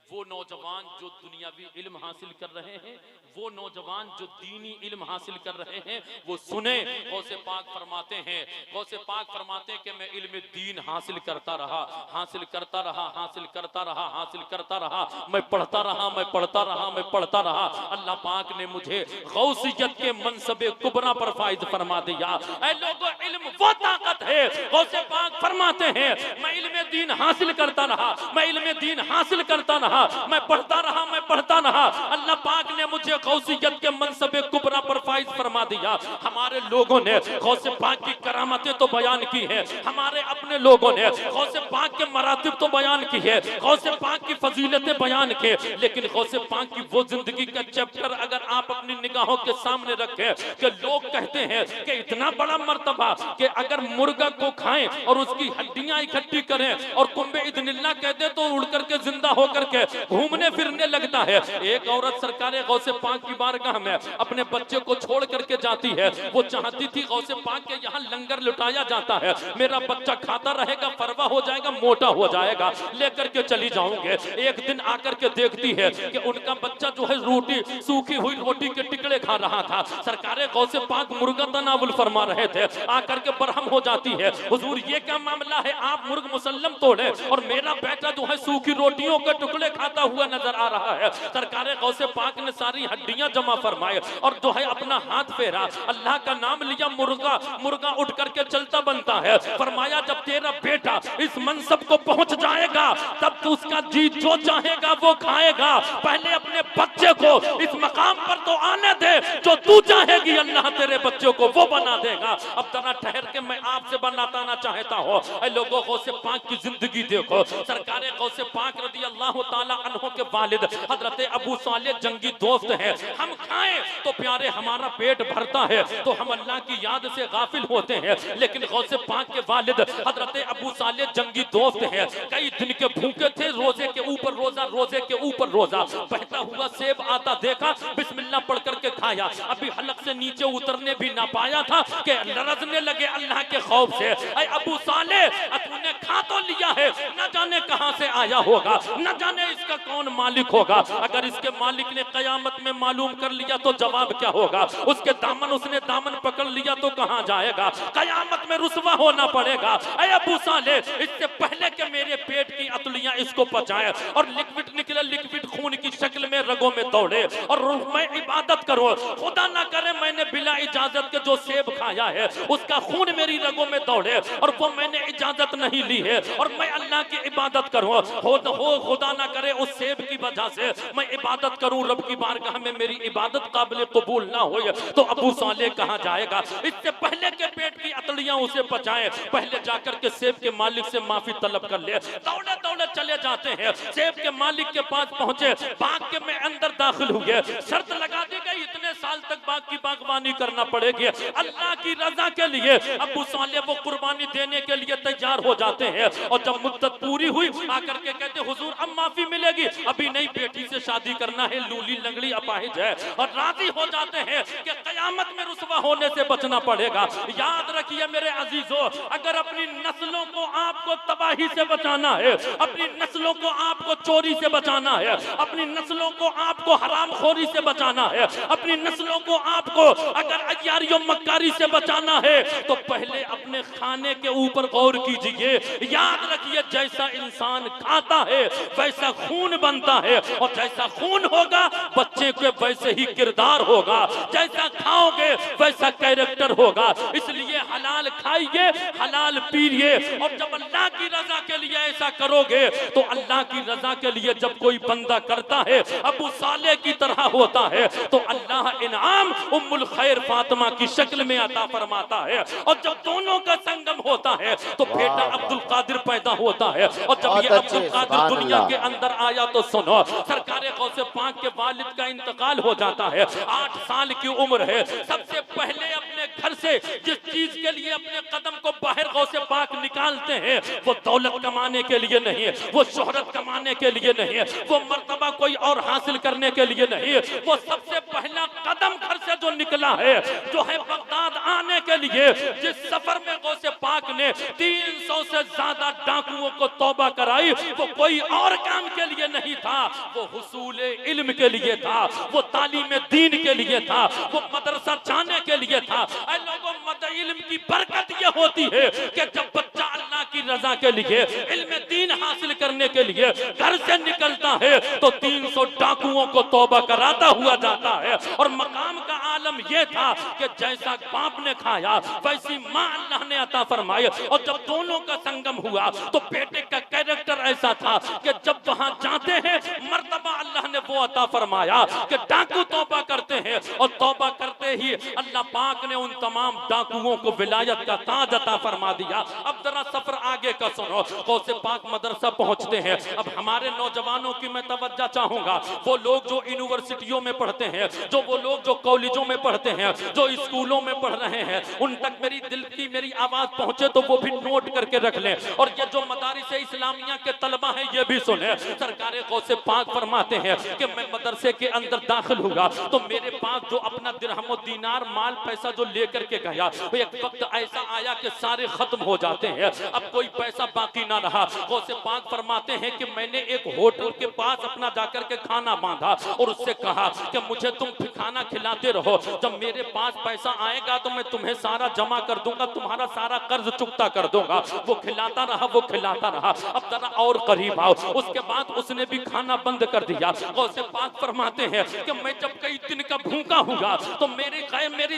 वो नौजवान जो दुनियावी इल्म हासिल कर रहे हैं, वो नौजवान जो दीनी इल्म हासिल कर रहे हैं, वो सुने। गौसे पाक फरमाते हैं, गौसे पाक फरमाते हैं कि मैं इल्म दीन हासिल करता रहा, हासिल करता रहा, हासिल करता रहा, हासिल करता रहा। मैं पढ़ता रहा, मैं पढ़ता रहा, मैं पढ़ता रहा। अल्लाह पाक ने मुझे गौसियत के मनसबे कुबरा पर फाइज फरमा दिया। ऐ लोगों, इल्म वो ताकत है। गौसे पाक फरमाते हैं मैं इल्म दीन हासिल करता रहा, मैं इल्म दीन हासिल करता रहा, मैं पढ़ता रहा, मैं पढ़ता रहा। अल्लाह पाक ने मुझे गौसियत के मनसबे कुबरा पर फाइज फरमा दिया। हमारे लोगों ने गौसे पाक की करामतें तो बयान की है, हमारे अपने लोगों ने गौसे पाक के मरातिब तो बयान की है, गौसे पाक की फजीलतें बयान किए, लेकिन गौसे पाक की वो जिंदगी का चैप्टर अगर आप अपनी निगाहों के सामने रखें कि लोग कहते हैं कि इतना बड़ा मर्तबा कि अगर मुर्गा को खाएं और उसकी हड्डियां इकट्ठी करें और कुंबे इदनिल्लाह कह दे तो उड़ करके जिंदा होकर के घूमने फिरने लगता है। एक औरत सरकारे गौसे पाक की बारगाह में अपने बच्चे को छोड़ करके जाती है। वो चाहती थी गौसे पाक के यहाँ लंगर लुटाया जाता है, मेरा बच्चा खाता रहेगा, फरवा हो जाएगा, मोटा हो जाएगा, लेकर के चली जाऊंगे। एक दिन आकर के देखती है कि उनका बच्चा जो है रोटी, सूखी हुई रोटी के टुकड़े खा रहा था। सरकारे गौसे पाक मुर्गा तनावुल फरमा रहे थे। आकर के बरहम हो जाती है, हुजूर ये क्या मामला है, आप मुर्ग मुसल्लम तोड़े और मेरा बेटा जो है सूखी रोटियों के टुकड़े खाता हुआ नजर आ रहा है। सरकारे गौसे पाक ने सारी हड्डियां जमा फरमाए और जो है अपना हाथ फेरा, अल्लाह का नाम लिया, मुर्गा मुर्गा उठ करके चलता बनता है। फरमाया जब तेरा बेटा इस मनसब को पहुंच जाएगा तब तो उसका जी जो चाहेगा वो खाएगा, पहले अपने बच्चे को इस मकाम पर तो आने दे जो तू चाहेगी, अल्लाह तेरे बच्चों को वो बना देगा। अब जरा ठहर के मैं आपसे बताना चाहता हूँ, लोगों गौसे पाक की जिंदगी देखो। सरकारे गौसे पाक रदी अल्लाह ताला अन्हो के वालिद हजरत अबू सालेह जंगी दोस्त हैं। हम खाएं तो प्यारे हमारा पेट भरता है तो हम अल्लाह की याद से गाफिल होते हैं, लेकिन गौसे पाक के वालिद हजरत अबू सालेह जंगी दोस्त हैं। कई दिन के भूखे थे, रोजे के ऊपर रोजा, रोजे के ऊपर रोजा। बहता हुआ सेब आता देखा, बिस्मिल्लाह पढ़ करके खाया, अभी हलक से नीचे उतरने भी ना पाया था कि लरजने लगे अल्लाह के खौफ से। ऐ अबू सालेह तूने खा तो लिया है, न जाने कहां से आया होगा, न जाने इसका कौन मालिक होगा। अगर इसके मालिक ने कयामत में मालूम कर लिया तो जवाब क्या होगा, उसके दामन उसने दामन पकड़ लिया तो कहां जाएगा, कयामत में रुसवा होना पड़ेगा। ऐ अबू सालेह इससे पहले कि मेरे पेट की अतलियां इसको पचाए और लिक्विड निकले, लिक्विड खून की शक्ल में रगों में दौड़े और मैं इबादत करूं, खुदा ना करे मैंने बिला इजाजत के जो सेब खाया है उसका खून मेरी रगों में दौड़े और वो मैंने इजाजत नहीं ली है और मैं अल्लाह की इबादत करूं, हो खुदा ना करे उस सेब की वजह से मैं इबादत करूं, रब की बारगाह में मेरी इबादत काबिल कबूल ना हो तो अबू सालेह कहां जाएगा। इससे पहले के पेट की अतलियां उसे पचाए, पहले जाकर के सेब के मालिक से माफी तलब कर ले। दौड़े दौड़े चले जाते हैं, सेब के मालिक के पास पहुंचे, बाग के में अंदर दाखिल हुए। शर्त लगा दी गई इतने साल तक बाग की बागवानी करना पड़ेगी अल्लाह की रजा के लिए। अबू सालेह वो कुर्बानी देने के लिए तैयार हो जाते हैं और जब मुद्दत पूरी हुई आकर के कहते हुजूर अब माफी मिलेगी, अभी नहीं, बेटी से शादी करना है, लूली लंगड़ी अपाहिज है, और राजी हो जाते हैं कि कयामत में रुसवा होने से बचना पड़ेगा। याद रखिए मेरे अजीजों, अगर अपनी नस्लों को आपको तबाही से बचाना है, अपनी नस्लों को आपको चोरी से बचाना है, अपनी नस्लों को आपको हरामखोरी से बचाना है, अपनी नस्लों को आपको अगर अय्यारियों मक्कारी से बचाना है तो पहले अपने खाने के ऊपर गौर कीजिए। याद रखिए जैसा इंसान खाता है वैसा खून बनता है और जैसा खून होगा बच्चे के वैसे ही किरदार होगा, जैसा खाओगे वैसा कैरेक्टर होगा। इसलिए हलाल खाइए, हलाल पीजिए और जब अल्लाह की रजा के लिए ऐसा करोगे तो अल्लाह की रजा के लिए जब कोई बंदा करता है अबू सालेह की तरह होता है तो अल्लाह इनाम उम्मुल खैर फातिमा की शक्ल में अता फरमाता है। और जब दोनों का संगम होता है तो बेटा अब्दुल कादिर पैदा होता है और जब ये अब्दुल कादिर दुनिया के अंदर आया तो सुनो, सरकारे गौसे पाक के वालिद का इंतकाल हो जाता है, 8 साल की उम्र है। सबसे पहले अपने घर से जिस चीज के लिए अपने कदम को बाहर गौसे पाक निकालते हैं वो दौलत कमाने के लिए नहीं है, वो शोहरत कमाने के लिए नहीं है, वो मर्तबा कोई और हासिल करने के लिए नहीं है। वो सबसे पहला कदम घर से जो निकला है जो है बगदाद आने के लिए, जिस सफर में गौसे पाक ने 300 से ज्यादा डाकुओं को तौबा कराई, वो कोई और काम के लिए नहीं था, वो हुसूल इल्म के लिए था, वो तालीम दीन के लिए था, वो मदरसा जाने के लिए था। ऐ लोगों, इल्म की बरकत ये होती है कि जब बच्चा अल्लाह की रजा के लिए इल्म दीन हासिल करने के लिए घर से निकलता है तो 300 डाकुओं को तौबा कराता हुआ जाता है। और मकाम का आलम यह था कि जैसा बाप ने खाया वैसी माँ अल्लाह ने अता फरमाई। और जब दोनों का संगम हुआ तो बेटे का कैरेक्टर ऐसा था कि जब वहां जाते हैं मर्तबा अल्लाह ने वो अता फरमाया कि डाकू तौबा करते हैं और तौबा करते ही अल्लाह पाक ने उन तमाम डाकुओं को विलायत का ताज अता फरमा दिया। अब जरा सफर आगे का सुनो। गौसे पाक मदरसा पहुंचते हैं। अब हमारे नौजवानों की मैं तवज्जो चाहूंगा, वो लोग जो यूनिवर्सिटियों में पढ़ते हैं, जो वो लोग जो कॉलेजों में पढ़ते हैं, जो स्कूलों में पढ़ रहे हैं, उन तक मेरी दिल की मेरी आवाज पहुंचे तो वो भी नोट करके रख लें। और ये जो मदारिस इस्लामिया के तलबा हैं ये भी सुने। सरकार गौसे पाक फरमाते हैं कि मैं मदरसे के अंदर दाखिल हुआ तो मेरे पास जो अपना दिरहम और दीनार माल पैसा जो लेकर के गया, वो एक वक्त ऐसा आया कि सारे खत्म हो जाते हैं, अब कोई पैसा बाकी ना रहा। गौसे पाक फरमाते हैं कि मैंने एक होटल के पास अपना जाकर के खाना बांधा और उससे कहा कि मुझे तुम खाना खिलाते रहो, जब मेरे पास पैसा आएगा तो मैं तुम्हें सारा जमा कर दूंगा, तुम्हारा सारा कर्ज चुकता कर दूंगा। वो खिलाता रहा, वो खिलाता रहा, अब जरा और करीब आओ। उसके बाद उसने भी खाना बंद कर दिया। गौसे पाक फरमाते हैं कि मैं जब कई दिन का भूखा हुआ तो मेरी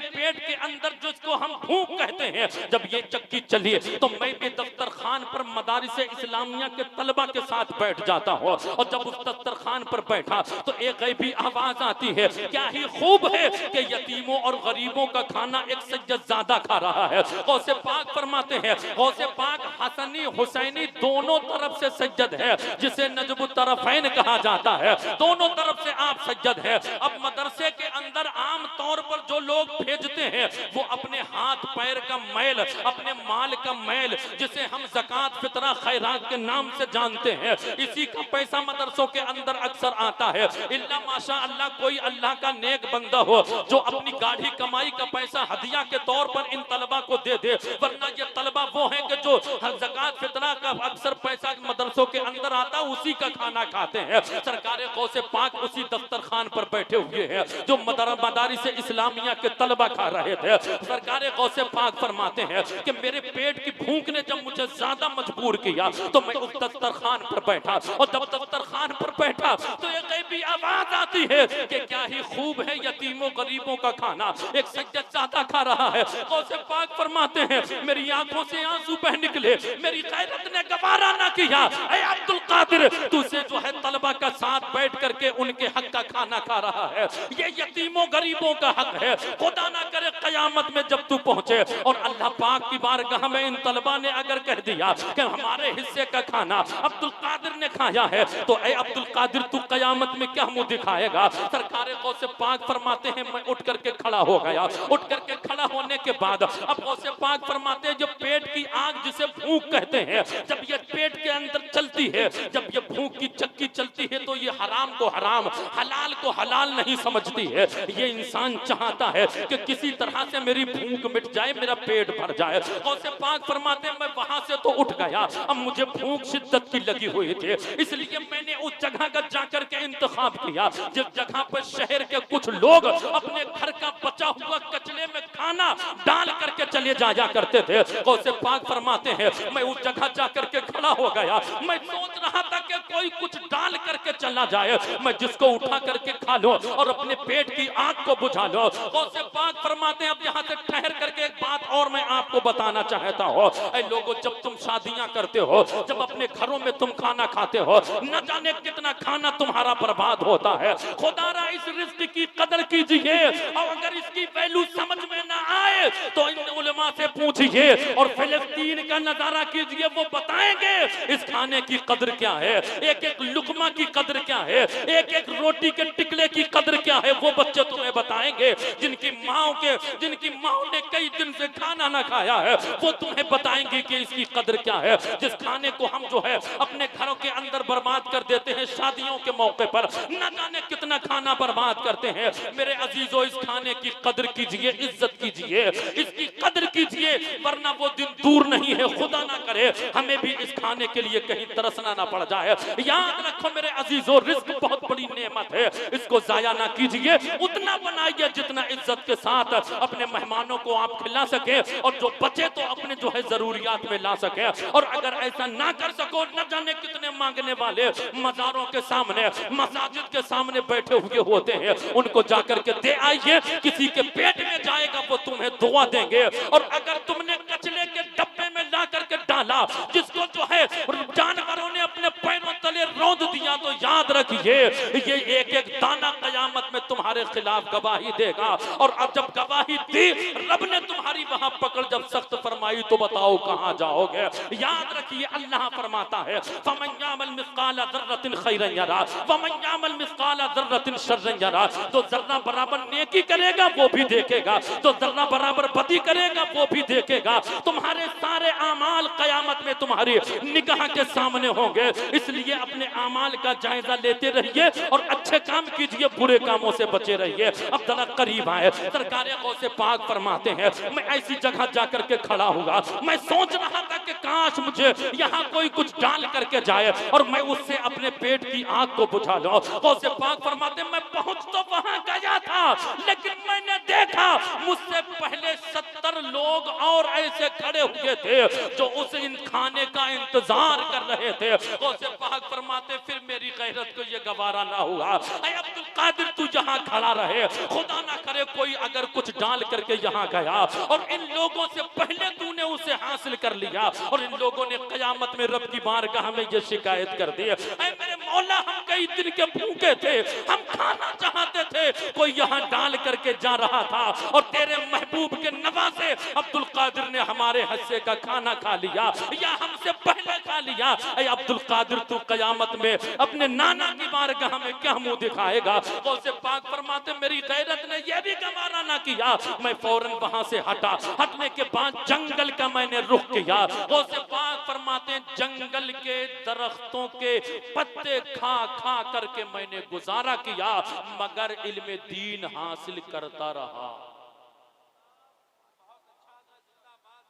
पेट के अंदर जिसको हम भूख कहते हैं, जब ये चक्की चली तो मैं भी दफ्तर खान पर मदारिस इस्लामिया के तलबा के साथ बैठ जाता हूँ। और जब उस दफ्तर खान पर बैठा तो एक गैबी आवाज आती है, क्या ही खूब है कि यतीमों और गरीबों का खाना एक सज्जदजादा खा रहा है। गौसे पाक फरमाते हैं, गौसे पाक हसनी हुसैनी दोनों तरफ से सज्जद है, जिसे नजबुत तरफैन कहा जाता है, दोनों तरफ से आप सज्जद है। अब मदरसे के अंदर आम तौर पर जो लोग भेजते हैं वो अपने हाथ पैर का मैल, अपने माल का मैल, जिसे हम ज़कात फितरा खैरात के नाम से जानते हैं, इसी का पैसा मदरसों के अंदर अक्सर आता है। इल्ला माशा अल्लाह कोई अल्लाह का नेक बंदा हो जो अपनी गाढ़ी कमाई का पैसा हदिया के तौर पर इन तलबा को दे दे, वरना ये तलबा वो हैं कि जो ज़कात फितरा का अक्सर पैसा मदरसों के अंदर आता है उसी का खाना खाते हैं। सरकार गौसे पाक उसी दफ्तर खान पर बैठे हुए हैं जो मदारिस इस्लामिया के तलबा खा रहे थे। सरकार गौसे पाक फरमाते हैं कि मेरे पेट की भूख ने जब मुझे ज्यादा मजबूर किया तो मैं उस दफ्तर खान पर बैठा, और जब दफ्तर खान पर बैठा तो एक गैबी आवाज आती है कि क्या ही खूब है यतीमों गरीबों का खाना एक सज्जदजादा खा रहा है। गौसे पाक फरमाते हैं मेरी आंखों से आंसू बह निकले, मेरी गैरत ने गवारा ना किया। ऐ अब्दुल कादिर, तुझे जो है तलबा का साथ बैठ करके उनके हक का खाना खा रहा है, ये यतीमों गरीबों का हक है। खुदा ना करे कयामत में जब तू पहुंचे और अल्लाह पाक की बारगाह में इन तलबा ने अगर कह दिया कि हमारे हिस्से का खाना अब्दुल कादिर ने खाया है, तो ऐ अब्दुल कादिर तू कयामत में क्या मुंह दिखाएगा। सरकार गौसे पाक फरमाते हैं मैं उठ करके खड़ा हो गया। उठ करके खड़ा होने के बाद अब गौसे पाक फरमाते हैं जो पेट की आग जिसे भूख कहते हैं, जब ये पेट के अंदर चलती है, जब ये भूख की चक्की चलती है तो ये हराम को हराम, हलाल को हलाल नहीं समझती है। ये इंसान चाहता है कि किसी तरह से मेरी भूख मिट जाए, मेरा पेट भर जाए। गौसे पाक फरमाते हैं मैं वहां से तो उठ गया, अब मुझे भूख शिद्दत की लगी हुई थी, इसलिए मैंने उस जगह का जाकर के इंतखाब किया जिस जगह पर शहर के कुछ लोग अपने घर का बचा हुआ कचले में खाना डाल करके चले जाया करते थे। गौसे पाक फरमाते हैं मैं उस जगह जाकर के खड़ा हो गया। मैं सोच रहा था कि कोई कुछ डाल करके चला जाए, मैं जिसको उठा करके खा लो और अपने पेट की आग को बुझा लो। गौसे पाक फरमाते हैं अब यहाँ से ठहर करके एक बात और मैं आपको बताना चाहता हूँ। ऐ लोगों, जब तुम शादियां करते हो, जब अपने घरों में तुम खाना खाते हो, न जाने कितना खाना तुम्हारा बर्बाद होता है। खुदारा इस रिस्क की कदर कीजिए, और अगर इसकी वैल्यू समझ में ना आए तो इन उलमा से पूछिए और फिलिस्तीन का नजारा कीजिए, वो बताएंगे इस खाने की कदर क्या है, एक एक लुकमा की कदर क्या है, एक एक रोटी के टिकले की कदर क्या है। वो बच्चे तुम्हें बताएंगे जिनकी माँ ने कई दिन से खाना ना खाया है, वो तुम्हें बताएंगे कि इसकी कदर क्या है। जिस खाने को हम जो है अपने घरों के अंदर बर्बाद कर देते हैं, शादियों के मौके पर न जाने कितना खाना बर्बाद करते हैं। मेरे अजीजों, इस खाने की कदर कीजिए, इज्जत कीजिए, इसकी कदर कीजिए, वरना वो दिन दूर नहीं है, खुदा ना करे हमें भी इस खाने के लिए कहीं तरसना ना पड़ जाए। याद रखो मेरे अजीजों, रिस्क बहुत बड़ी नेमत है, इसको जाया ना कीजिए, उतना बनाइए जितना इज्जत के साथ अपने मेहमानों को आप खिला सके, और जो बचे तो अपने जो है जरूरियात में ला सके। और अगर ऐसा ना कर सको, न जाने कितने मांगने वाले मज़ारों के सामने, मसाजिद के सामने बैठे हुए होते हैं, उनको जाकर के दे आइए, किसी के पेट में जाएगा वो तुम्हें दुआ देंगे। और अगर तुमने कचले के डब्बे में ला करके डाला, जिसको जो है जानवरों ने अपने पैरों तले रौंद दिया, तो याद रखिए ये एक एक दाना कयामत में तुम्हारे खिलाफ गवाही देगा। और अब जब गवाही दी, रब ने तुम्हारी वहां पकड़ जब सख्त फरमाई, तो बताओ कहां जाओगे? याद रखिए, अल्लाह फरमाता है फमन यामल मिस्काल ज़र्रतिन खैरन यरा वमन यामल मिस्काल ज़र्रतिन शर्रन यरा। तो जर्रा बराबर नेकी करेगा वो भी देखेगा, तो जर्रा बराबर बदी करेगा वो भी देखेगा। तुम्हारे सारे आमाल कयामत में तुम्हारी निगाह के सामने होंगे। इसलिए अपने आमाल का जायजा लेते रहिए और अच्छे काम कीजिए, बुरे कामों से बचे रहिए। अब जरा करीब आए, सरकार गौसे पाक फरमाते हैं मैं ऐसी जगह जाकर के खड़ा हुआ, मैं सोच रहा था कि काश मुझे यहाँ कोई कुछ डाल करके जाए और मैं उससे अपने पेट की आग को बुझा लूं। गौसे पाक फरमाते मैं पहुंच तो वहां गया था, लेकिन मैंने देखा मुझसे पहले 70 लोग और ऐसे खड़े हुए थे जो उस खाने का इंतजार कर रहे थे। गौसे पाक फरमाते फिर मेरी गैरत को ये गवारा ना हुआ, ऐ अब्दुल कादिर तू यहाँ खड़ा रहे, खुदा ना करे कोई अगर कुछ डाल करके यहाँ गया और इन लोगों से पहले तूने उसे हासिल कर लिया और इन लोगों ने कयामत में रब की बारगाह में ये शिकायत कर दी, ऐ मेरे मौला हम कई दिन के भूखे थे, हम खाना चाहते थे, कोई यहाँ डाल करके जा रहा था और तेरे महबूब के नवासे अब्दुल कादिर ने हमारे हिस्से का खाना खा लिया या हमसे पहले खा लिया। ऐ अब्दुल कादिर तू कयामत में अपने नाना की बारगाह में क्या मुंह दिखाएगा? गौसे पाक फरमाते मेरी गैरत ने यह भी गवारा ना किया, मैं फौरन वहां से हटा। हटने के बाद जंगल का मैंने रुख किया। गौसे पाक फरमाते जंगल के दरख्तों के पत्ते खा खा करके मैंने गुजारा किया, मगर इल्म दीन हासिल करता रहा,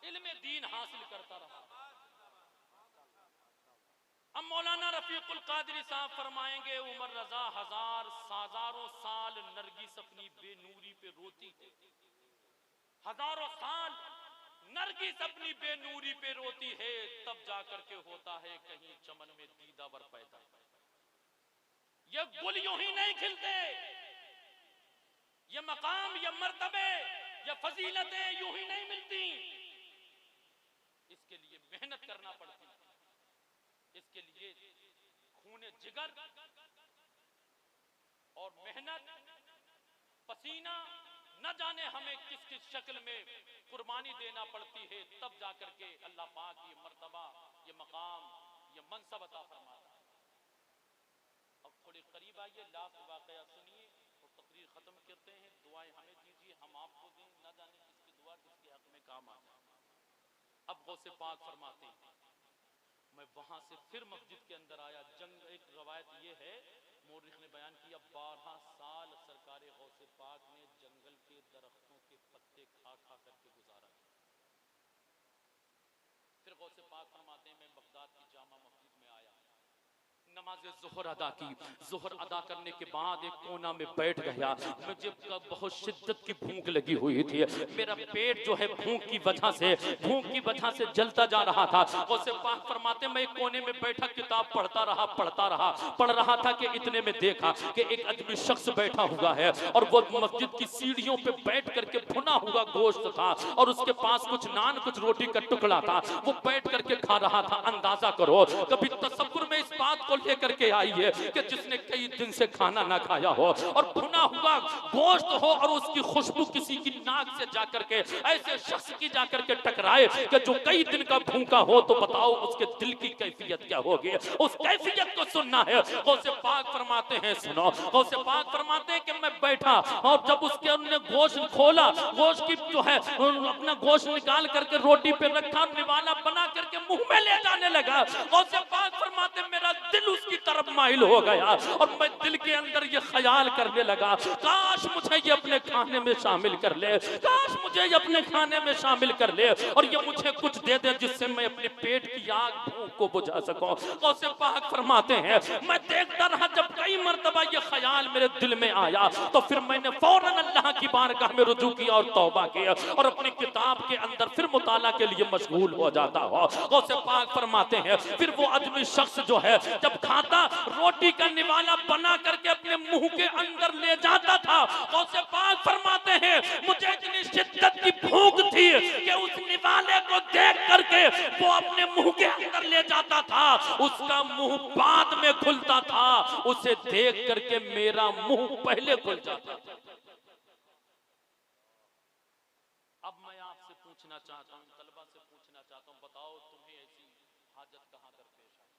इल्म दीन हासिल करता रहा। अब मौलाना रफीकुल कादरी साहब फरमाएंगे उमर रजा हजारों साल नरगिस अपनी बेनूरी पे रोती है, हजारों साल नरगिस अपनी बेनूरी पे रोती है, तब जाकर के होता है कहीं चमन में दीदावर पैदा। ये गुल यूं ही नहीं खिलते, ये मकाम, ये मर्तबे, ये फजीलतें यूं ही नहीं मिलती, इसके लिए मेहनत करना पड़ती है, इसके लिए खूने जिगर और मेहनत, पसीना न जाने हमें किस किस शक्ल में कुर्बानी देना पड़ती है, तब जाकर के अल्लाह पाक ये मर्तबा, ये मकाम, ये मनसब अता फरमाता है। अब थोड़े करीब आइए, लास्ट वाकया सुनिए और तकरीर खत्म करते हैं। दुआएं हमें दीजिए, हम आपको दें, न जाने किसकी दुआ किसके हक में काम आ जाए। अब गौसे पाक फरमाते हैं मैं वहां से फिर मस्जिद के अंदर आया। जंग एक रवायत ये है, मोरिख ने बयान किया 12 साल सरकारे गौसे पाक ने जंगल के दरख्तों के पत्ते खा खा करके गुजारा। फिर गौसे पाक फरमाते हैं मैं बगदाद की जामा मस्जिद में आया, नमाज ज़ोहर अदा की। ज़ोहर अदा करने के बाद एक कोना में बैठ गया। मुझे बहुत शिद्दत की भूख लगी हुई थी, मेरा पेट जो है भूख की वजह से जलता जा रहा था। गौसे पाक फरमाते मैं एक कोने में बैठा किताब पढ़ रहा था कि इतने में देखा कि एक अजनबी शख्स बैठा हुआ है और वो मस्जिद की सीढ़ियों पे बैठ करके भुना हुआ गोश्त था और उसके पास कुछ नान कुछ रोटी का टुकड़ा था, वो बैठ करके खा रहा था। अंदाजा करो कभी तसव्वुर में इस बात को लेकर के आई है कि जिसने कई दिन से खाना ना खाया हो और भुना हुआ गोश्त हो और उसकी खुशबू किसी की नाक से जाकर के ऐसे शख्स की जाकर के टकराए कि जो कई दिन का भूखा हो, तो बताओ उसके दिल की कैफियत क्या होगी? उस कैफियत को सुनना है। गौसे पाक फरमाते हैं सुनो, गौसे पाक फरमाते हैं कि मैं बैठा और जब उसके उन्होंने गोश्त खोला, गोश्त की जो है अपना गोश्त निकाल करके रोटी पे रखा, निवाला बना करके मुंह में ले जाने लगा। गौसे पाक फरमाते मेरा दिल उसकी तरफ माइल हो गया और मैं दिल के अंदर ये ख्याल करने लगा काश मुझे ये अपने खाने में शामिल कर ले, काश मुझे ये अपने खाने में शामिल कर ले और ये मुझे कुछ दे दे जिससे मैं अपने पेट की आग भूख को बुझा सकूं। गौसे पाक फरमाते हैं मैं देखता रहा, जब कई मर्तबा ये ख्याल मेरे दिल में आया तो फिर मैंने फौरन अल्लाह की बारगाह में रुजू किया और तौबा किया और अपनी किताब के अंदर फिर मुताला के लिए मशगूल हो जाता हो। गौसे पाक फरमाते हैं फिर वो आदमी शख्स जो है जब खाता रोटी का निवाला बना करके अपने मुंह के अंदर ले जाता था। गौसे पाक फरमाते हैं मुझे इतनी शिद्दत की भूख थी कि उस निवाले को देख करके वो अपने मुंह के अंदर ले जाता था, उसका मुंह बाद में खुलता था, उसे देख करके मेरा मुंह पहले खुल जाता था। अब मैं आपसे पूछना चाहता हूं, तलबा से पूछना चाहता हूं, बताओ तुम्हें ऐसी हाजत कहां दरपेश आई?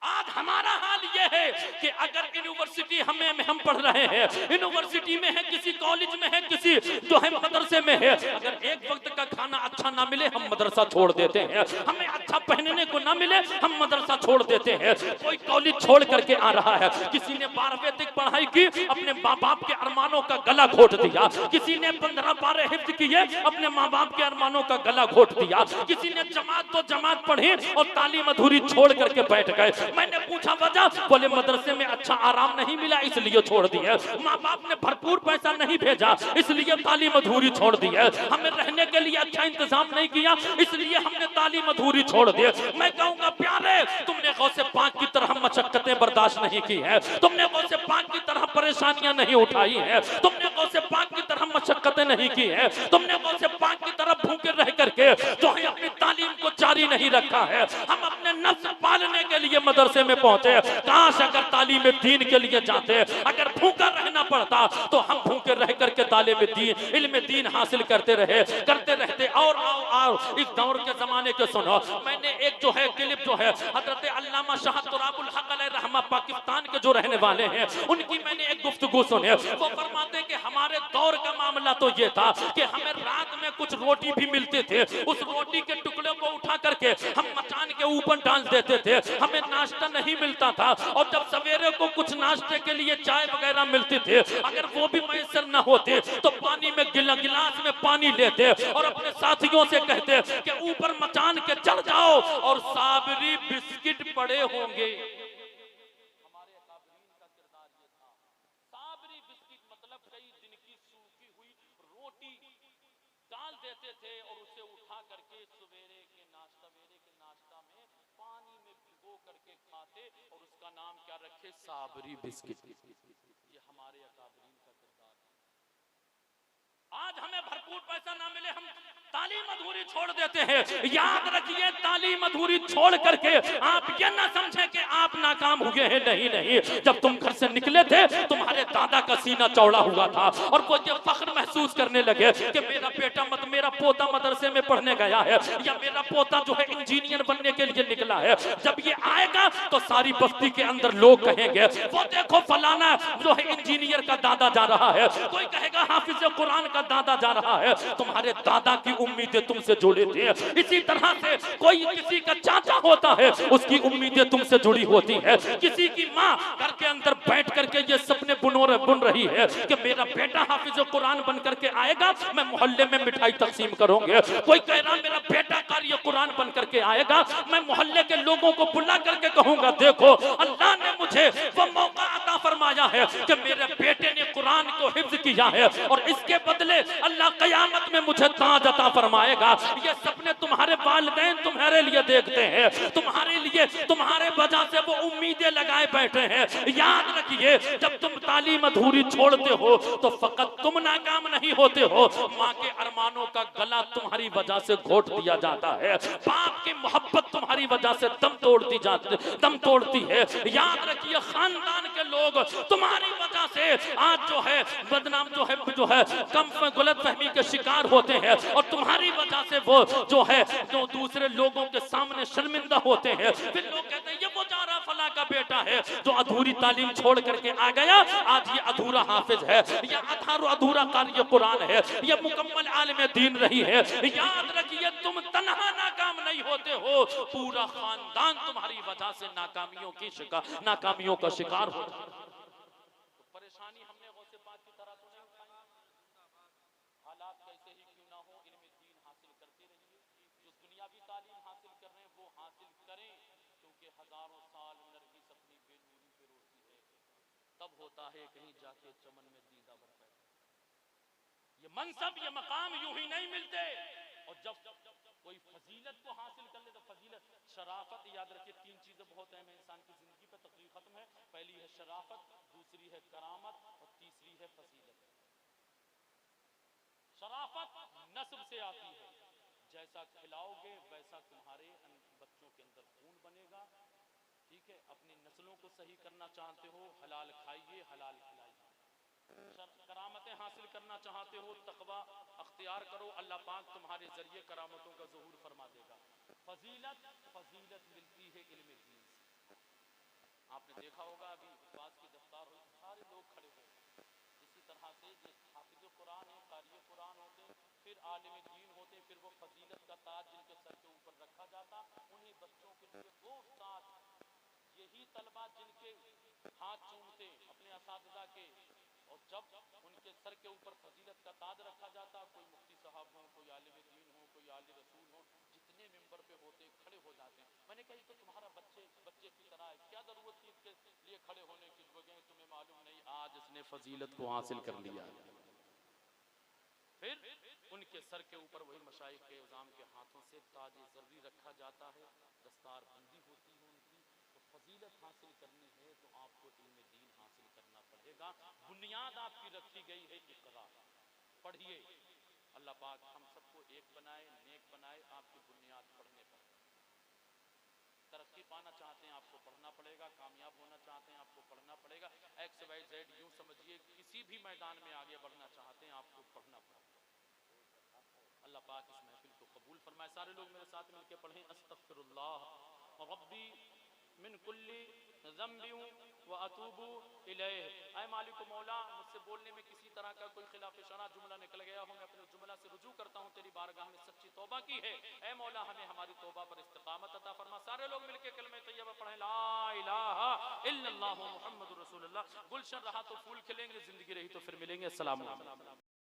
आज हमारा हाल यह है कि अगर यूनिवर्सिटी में हम पढ़ रहे हैं, यूनिवर्सिटी में है, किसी कॉलेज में है, किसी जो है मदरसे में है, अगर एक वक्त का खाना अच्छा ना मिले हम मदरसा छोड़ देते हैं, हमें अच्छा पहनने को ना मिले हम मदरसा छोड़ देते हैं। कोई कॉलेज छोड़ करके आ रहा है, किसी ने 12वीं तक पढ़ाई की, अपने माँ बाप के अरमानों का गला घोट दिया, किसी ने 15-12 हिफ्ज किए, अपने माँ बाप के अरमानों का गला घोट दिया, किसी ने जमात तो जमात पढ़ी और तालीम अधूरी छोड़ करके बैठ गए। मैंने पूछा वजह, बोले मदरसे में अच्छा आराम नहीं मिला इसलिए छोड़ दिए, माँ बाप ने भरपूर पैसा नहीं भेजा इसलिए तालीम अधूरी छोड़ दी है, हमें रहने के लिए अच्छा इंतजाम नहीं किया इसलिए हमने तालीम अधूरी छोड़ दी। मैं कहूंगा प्यारे, तुमने गौसे पाक की तरह मशक्कतें बर्दाश्त नहीं की है, तुमने गौसे पाक की तरह परेशानियां नहीं उठाई है, तुमने गौसे पाक की तरह मशक्कतें नहीं की है, तुमने गौसे पाक की तरह भूखे रह करके जो है अपनी तालीम को जारी नहीं रखा है। हम अपने नफ्स पालने के लिए मदरसे में पहुंचे, काश अगर तालीम दीन के लिए जाते, अगर भूखा रहना पड़ता तो हम भूखे रह करके तालीम दीन, इल्म दीन हासिल करते रहते। और आओ इस दौर के जमाने के सुनो, मैंने एक जो है क्लिप जो है हजरत अल्लामा शाह तुराबुल हक अलैहि रहमा पाकिस्तान के जो रहने वाले हैं उनकी मैंने एक गुफ्तगू सुनी, वो फरमाते कि हमारे दौर का मामला तो ये था कि हमें रात में कुछ रोटी भी मिलते थे, उस रोटी के टुकड़े को उठा करके हम मचान के ऊपर डाल देते थे, हमें नाश्ता नहीं मिलता था, और जब सवेरे को कुछ नाश्ते के लिए चाय वगैरह मिलते थे, अगर वो भी मैसर न होते तो पानी में गिलास में पानी लेते और अपने साथियों से कहते कि ऊपर मचान के चढ़ जाओ और साबरी बिस्किट पड़े होंगे। हमारे अकाबरीन का किरदार ये था, साबरी बिस्किट मतलब कई दिन की सूखी हुई रोटी डाल देते थे और उसे उठा करके सवेरे के नाश्ता में पानी में भिगो करके खाते और उसका नाम क्या रखे, साबरी बिस्किट। ये हमारे अकाबरीन का किरदार है। आज हमें भरपूर पैसा ना मिले हम तालीम अधूरी छोड़ देते हैं। याद रखिए, तालीम अधूरी छोड़ करके आप ये ना समझें कि आप नाकाम हुए हैं, नहीं। जब तुम घर से निकले थे तुम्हारे दादा का सीना चौड़ा हुआ था और वो ये फख्र महसूस करने लगे कि मेरा पोता मदरसे में पढ़ने गया है या मेरा पोता जो है इंजीनियर बनने के लिए निकला है। जब ये आएगा तो सारी बस्ती के अंदर लोग कहेंगे वो देखो फलाना जो है इंजीनियर का दादा जा रहा है, कोई कहेगा हाफिज कुरान का दादा जा रहा है। तुम्हारे दादा की उम्मीदें तुमसे जुड़ी थी, इसी तरह से कोई किसी का चाचा होता है उसकी उम्मीदें तुमसे जुड़ी होती है। किसी की माँ घर के अंदर बैठ करके ये सपने बुन रही है कि मेरा बेटा हाफिज कुरान बन करके आएगा, मैं मोहल्ले में मिठाई तकसीम करूंगे। कोई कह रहा मेरा बेटा कारी कुरान बन करके आएगा, मैं मोहल्ले के लोगों को बुला करके कहूंगा देखो अल्लाह ने मुझे वो मौका अता फरमाया है कि मेरे बेटे ने कुरान को हिफ्ज किया है और इसके बदले अल्लाह कयामत में मुझे ताज अता फरमाएगा। ये सपने तुम्हारे वालिदैन तुम्हारे लिए देखते हैं, तुम्हारे लिए तुम्हारे वजह से वो उम्मीदें लगाए बैठे हैं। याद रखिए, जब तुम तालीम अधूरी छोड़ते हो तो फकत तुम नाकाम नहीं होते हो, माँ के अरमानों का गला तुम्हारी वजह से घोट दिया जाता है, बाप की मोहब्बत तुम्हारी वजह से दम तोड़ती है। याद रखिए, खानदान के लोग तुम्हारी वजह से आज जो है बदनाम जो है कम गलत फहमी के शिकार होते हैं और तुम्हारी वजह से वो जो है जो दूसरे लोगों के सामने शर्मिंदा होते हैं। फिर लोग कहते हैं ये वो जारा फला का बेटा है जो अधूरी तालीम छोड़ करके आ गया, आज ये अधूरा हाफिज है या अधूरा कारी कुरान है, ये मुकम्मल आलिम दीन रही है। याद रखिए, तुम तन्हा नाकाम नहीं होते हो, पूरा खानदान तुम्हारी वजह से नाकामियों का शिकार होता है। परेशानी हमने गौसे पाक की तरह तो नहीं उठाई। हालात कैसे ही क्यों ना हो, इल्म दीन हासिल करते रहिए। जो दुनियावी तालीम हासिल कर रहे हैं वो हासिल करें, क्योंकि हजारों साल नरगिस अपनी बेनूरी पे रोती है, तब होता है कहीं जाके चमन में दीदा बरता है। ये मनसब ये मकाम यूं ही नहीं मिलते। और जब कोई फजीलत को हासिल कर ले तो फजीलत, शराफत, याद रखिए 3 चीजें बहुत अहम है इंसान की जिंदगी पे, तकरीर खत्म है। पहली है शराफत, दूसरी है करामत और तीसरी है फजीलत। शराफत नस्ब से आती है, जैसा खिलाओगे वैसा तुम्हारे बच्चों के अंदर खून बनेगा। ठीक है, अपनी नस्लों को सही करना चाहते हो, हलाल खाइए, हलाल खिलाइए। करामतें हासिल करना चाहते हो, तकवा अख्तियार करो, अल्लाह पाक तुम्हारे जरिए करामतों का ज़हूर फरमा देगा। फजीलत मिलती है इल्म दीन से। आपने देखा होगा अभी बात की दफ्तार हुई, सारे लोग खड़े हो, इसी तरह से ये हाफिज कुरान है, कारी कुरान होते, फिर आलिम दीन होते, फिर वो फजीलत का ताज जिनके सर के ऊपर रखा जाता, उन्हीं बच्चों के लिए वो उस्ताद, यही तलबा जिनके हाथ चूमते अपने असातिज़ा के, और जब उनके सर के ऊपर फजीलत का ताज रखा जाता, कोई मुफ्ती साहब हो, कोई आलिम दीन हो, कोई आलिम रसूल हो, जितने मेंबर पे होते खड़े हो जाते। मैंने कही तो तुम्हारा बच्चे की तरह है, क्या जरूरत थी इसके लिए खड़े होने की, बगैर तुम्हें मालूम नहीं आज इसने फजीलत को हासिल कर लिया। फिर उनके सर के ऊपर वही मशाइख के इज़ाम के हाथों से ताज ज़र्री रखा जाता है, दस्तार बंदी होती है उनकी। तो फजीलत हासिल करनी है तो आपको इल्म दीन हासिल करना पड़ेगा। बुनियाद आपकी रखी गई है इक़रा, पढ़िए। अल्लाह पाक हम सबको एक बनाए, नेक बनाए आपकी बुनियाद पढ़ने पर। तरक्की पाना चाहते हैं आपको पढ़ना पड़ेगा, कामयाब होना चाहते हैं आपको पढ़ना पड़ेगा। एक्स वाई जेड यूं समझिए, किसी भी मैदान में आगे बढ़ना चाहते हैं आपको पढ़ना पड़ेगा। अल्लाह पाक इस महफिल को कबूल फरमाए। सारे लोग मेरे साथ मिलकर पढ़ें, अस्तगफिरुल्लाह रब्बी मिन कुल्ली ज़ंबि व अतूबु इलैह। ऐ मालिक मौला, मुझसे बोलने में किसी तरह का कोई खिलाफ शरअ जुमला निकल गया हो, मैं अपने जुमला से रुजू करता हूँ, तेरी बारगाह में सच्ची तौबा की है। ऐ मौला, हमें हमारी तौबा पर इस्तिकामत अता फरमा। सारे लोग मिलकर कलमे तैयबा पढ़ें, ला इलाहा इल्लल्लाह मुहम्मदुर रसूलुल्लाह। गुलशन रहा तो फूल खिलेंगे, जिंदगी रही तो फिर मिलेंगे। अस्सलाम वालेकुम।